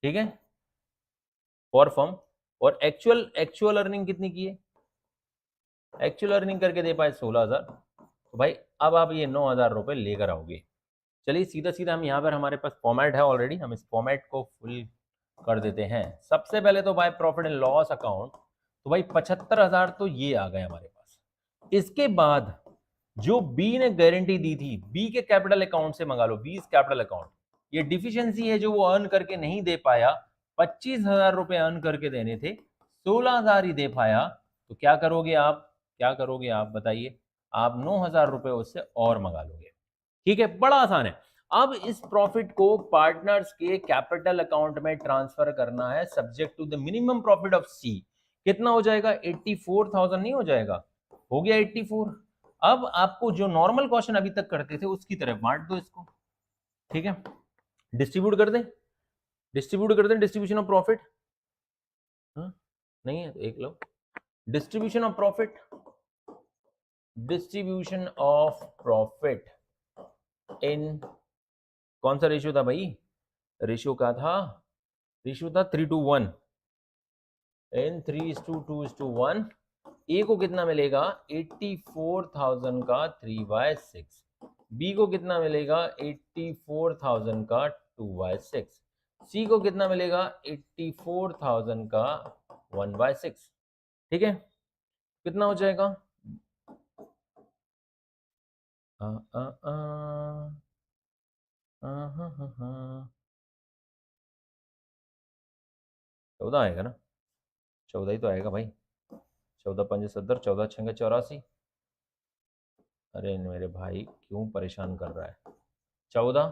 ठीक है, फॉर फर्म। और एक्चुअल अर्निंग कितनी की है, एक्चुअल अर्निंग करके दे पाए 16,000। तो भाई अब आप ये 9,000 रुपए लेकर आओगे। चलिए सीधा सीधा हम यहाँ पर, हमारे पास फॉर्मेट है ऑलरेडी, हम इस फॉर्मेट को फुल कर देते हैं। सबसे पहले तो भाई प्रॉफिट एंड लॉस अकाउंट, तो भाई 75,000 तो ये आ गए हमारे पास। इसके बाद जो बी ने गारंटी दी थी, बी के कैपिटल अकाउंट से मंगा लो, बी कैपिटल अकाउंट, ये डिफिशियंसी है जो वो अर्न करके नहीं दे पाया। 25,000 रुपए अर्न करके देने थे, 16,000 ही दे पाया। तो क्या करोगे आप, क्या करोगे आप बताइए, आप 9,000 रुपए उससे और मंगा लोगे, ठीक है, बड़ा आसान है। अब इस प्रॉफिट को पार्टनर्स के कैपिटल अकाउंट में ट्रांसफर करना है, subject to the minimum profit of C. कितना हो जाएगा, 84,000 नहीं हो जाएगा, हो गया 84। अब आपको जो नॉर्मल क्वेश्चन अभी तक करते थे उसकी तरफ बांट दो इसको, ठीक है, डिस्ट्रीब्यूट कर दें, डिस्ट्रीब्यूट कर दें, डिस्ट्रीब्यूशन ऑफ प्रॉफिट, नहीं है तो एक लो, distribution of profit, distribution of profit in, कौन सा रेशियो था भाई, रेशियो का था, रेशियो था 3:1, इन 3:2:1। ए को कितना मिलेगा, 84,000 का 3/6, बी को कितना मिलेगा, 84,000 का 2/6, सी को कितना मिलेगा, 84,000 का 1/6, ठीक है। कितना हो जाएगा, आ, आ, आ, आ, हा, हा, हा। 14 आएगा ना, 14 ही तो आएगा भाई, 14 पंजे 70, 14 छंगे 84। अरे मेरे भाई क्यों परेशान कर रहा है, 14,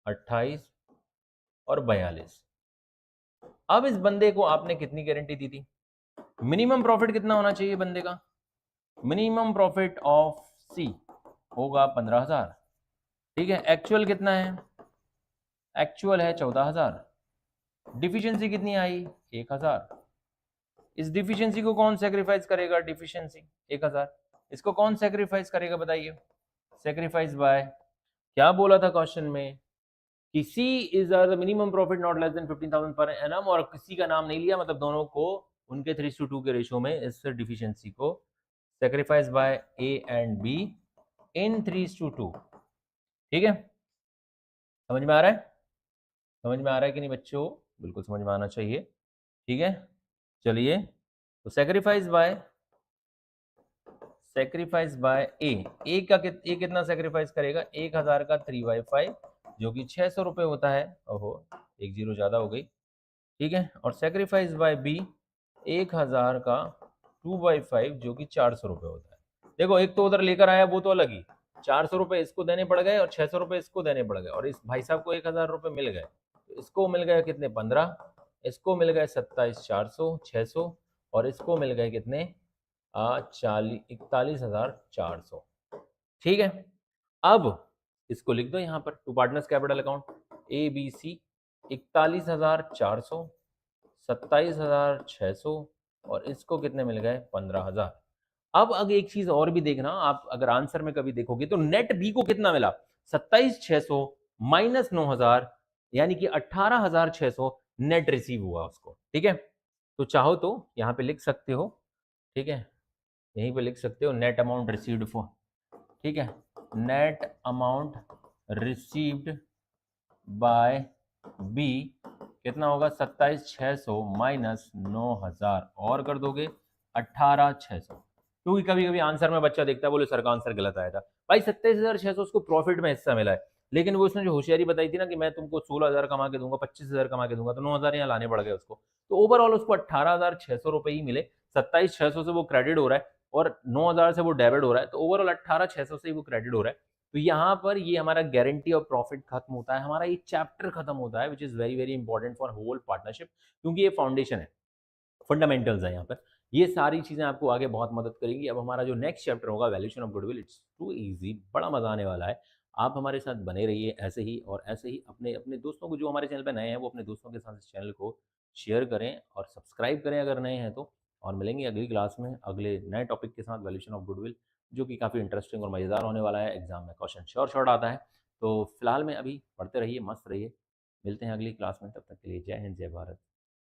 28 और 42। अब इस बंदे को आपने कितनी गारंटी दी थी, मिनिमम प्रॉफिट कितना होना चाहिए बंदे का, मिनिमम प्रॉफिट ऑफ सी होगा 15,000, ठीक है। एक्चुअल कितना है, एक्चुअल है 14,000, डिफिशियंसी कितनी आई 1,000। इस डिफिशियंसी को कौन सेक्रीफाइस करेगा, डिफिशियंसी 1,000, इसको कौन सेक्रीफाइस करेगा बताइए, सेक्रीफाइस बाय क्या बोला था क्वेश्चन में? किसी is the minimum profit not less then 15,000 per annum, और किसी का नाम नहीं लिया, मतलब दोनों को उनके 3:2 के रेशियो में इस डिफिशियंसी को sacrifice by A and B in 3:2। ठीक है, समझ में आ रहा है? समझ में आ रहा है कि नहीं बच्चों? बिल्कुल समझ में आना चाहिए। ठीक है, चलिए, तो सेक्रीफाइस बाय ए का ए कितना सेक्रीफाइस करेगा? 1000 का 3/5 जो कि 600 रुपये होता है। ओहो, एक जीरो ज़्यादा हो गई। ठीक है, और सेक्रीफाइस बाय बी 1000 का 2/5 जो कि 400 रुपये होता है। देखो, एक तो उधर लेकर आया, वो तो अलग ही, 400 रुपये इसको देने पड़ गए और 600 रुपये इसको देने पड़ गए, और इस भाई साहब को 1000 रुपये मिल गए। तो इसको मिल गए कितने? 15, इसको मिल गए 27,400 600, और इसको मिल गए कितने? 41,400। ठीक है, अब इसको लिख दो यहाँ पर, to partners capital account A B C, 41,400, 27,600, और इसको कितने मिल गए? 15,000। अब अगर एक चीज और भी देखना, आप अगर आंसर में कभी देखोगे तो नेट बी को कितना मिला? 27,600 माइनस 9,000, यानी कि 18,600 नेट रिसीव हुआ उसको। ठीक है, तो चाहो तो यहाँ पे लिख सकते हो। ठीक है, यहीं पे लिख सकते हो नेट अमाउंट रिसीव्ड फॉर। ठीक है, net amount received by B कितना होगा? 27,600 माइनस 9,000, और कर दोगे 18,600। क्योंकि कभी कभी आंसर में बच्चा देखता है, बोले सर का आंसर गलत आया था। भाई 27,600 उसको प्रॉफिट में हिस्सा मिला है, लेकिन वो उसने जो होशियारी बताई थी ना कि मैं तुमको 16,000 कमा के दूंगा, 25,000 कमा के दूंगा, तो 9,000 यहाँ लाने पड़ गए उसको। तो ओवरऑल उसको 18,600 रुपए ही मिले। 27,600 से वो क्रेडिट हो रहा है और 9,000 से वो डेबिट हो रहा है, तो ओवरऑल 18,600 से ही वो क्रेडिट हो रहा है। तो यहाँ पर ये हमारा गारंटी ऑफ प्रॉफिट खत्म होता है, हमारा ये चैप्टर खत्म होता है, which is very very important for whole partnership, क्योंकि ये फाउंडेशन है, फंडामेंटल्स है यहाँ पर। ये सारी चीजें आपको आगे बहुत मदद करेंगी। अब हमारा जो नेक्स्ट चैप्टर होगा, valuation of goodwill, it's too easy, बड़ा मजा आने वाला है। आप हमारे साथ बने रहिए ऐसे ही, और ऐसे ही अपने अपने दोस्तों को, जो हमारे चैनल पर नए हैं, वो अपने दोस्तों के साथ इस चैनल को शेयर करें और सब्सक्राइब करें अगर नए हैं तो। और मिलेंगे अगली क्लास में अगले नए टॉपिक के साथ, वैल्यूएशन ऑफ गुडविल, जो कि काफ़ी इंटरेस्टिंग और मज़ेदार होने वाला है। एग्जाम में क्वेश्चन श्योर शॉर्ट आता है। तो फिलहाल में अभी पढ़ते रहिए, मस्त रहिए। मिलते हैं अगली क्लास में, तब तक के लिए जय हिंद, जय भारत।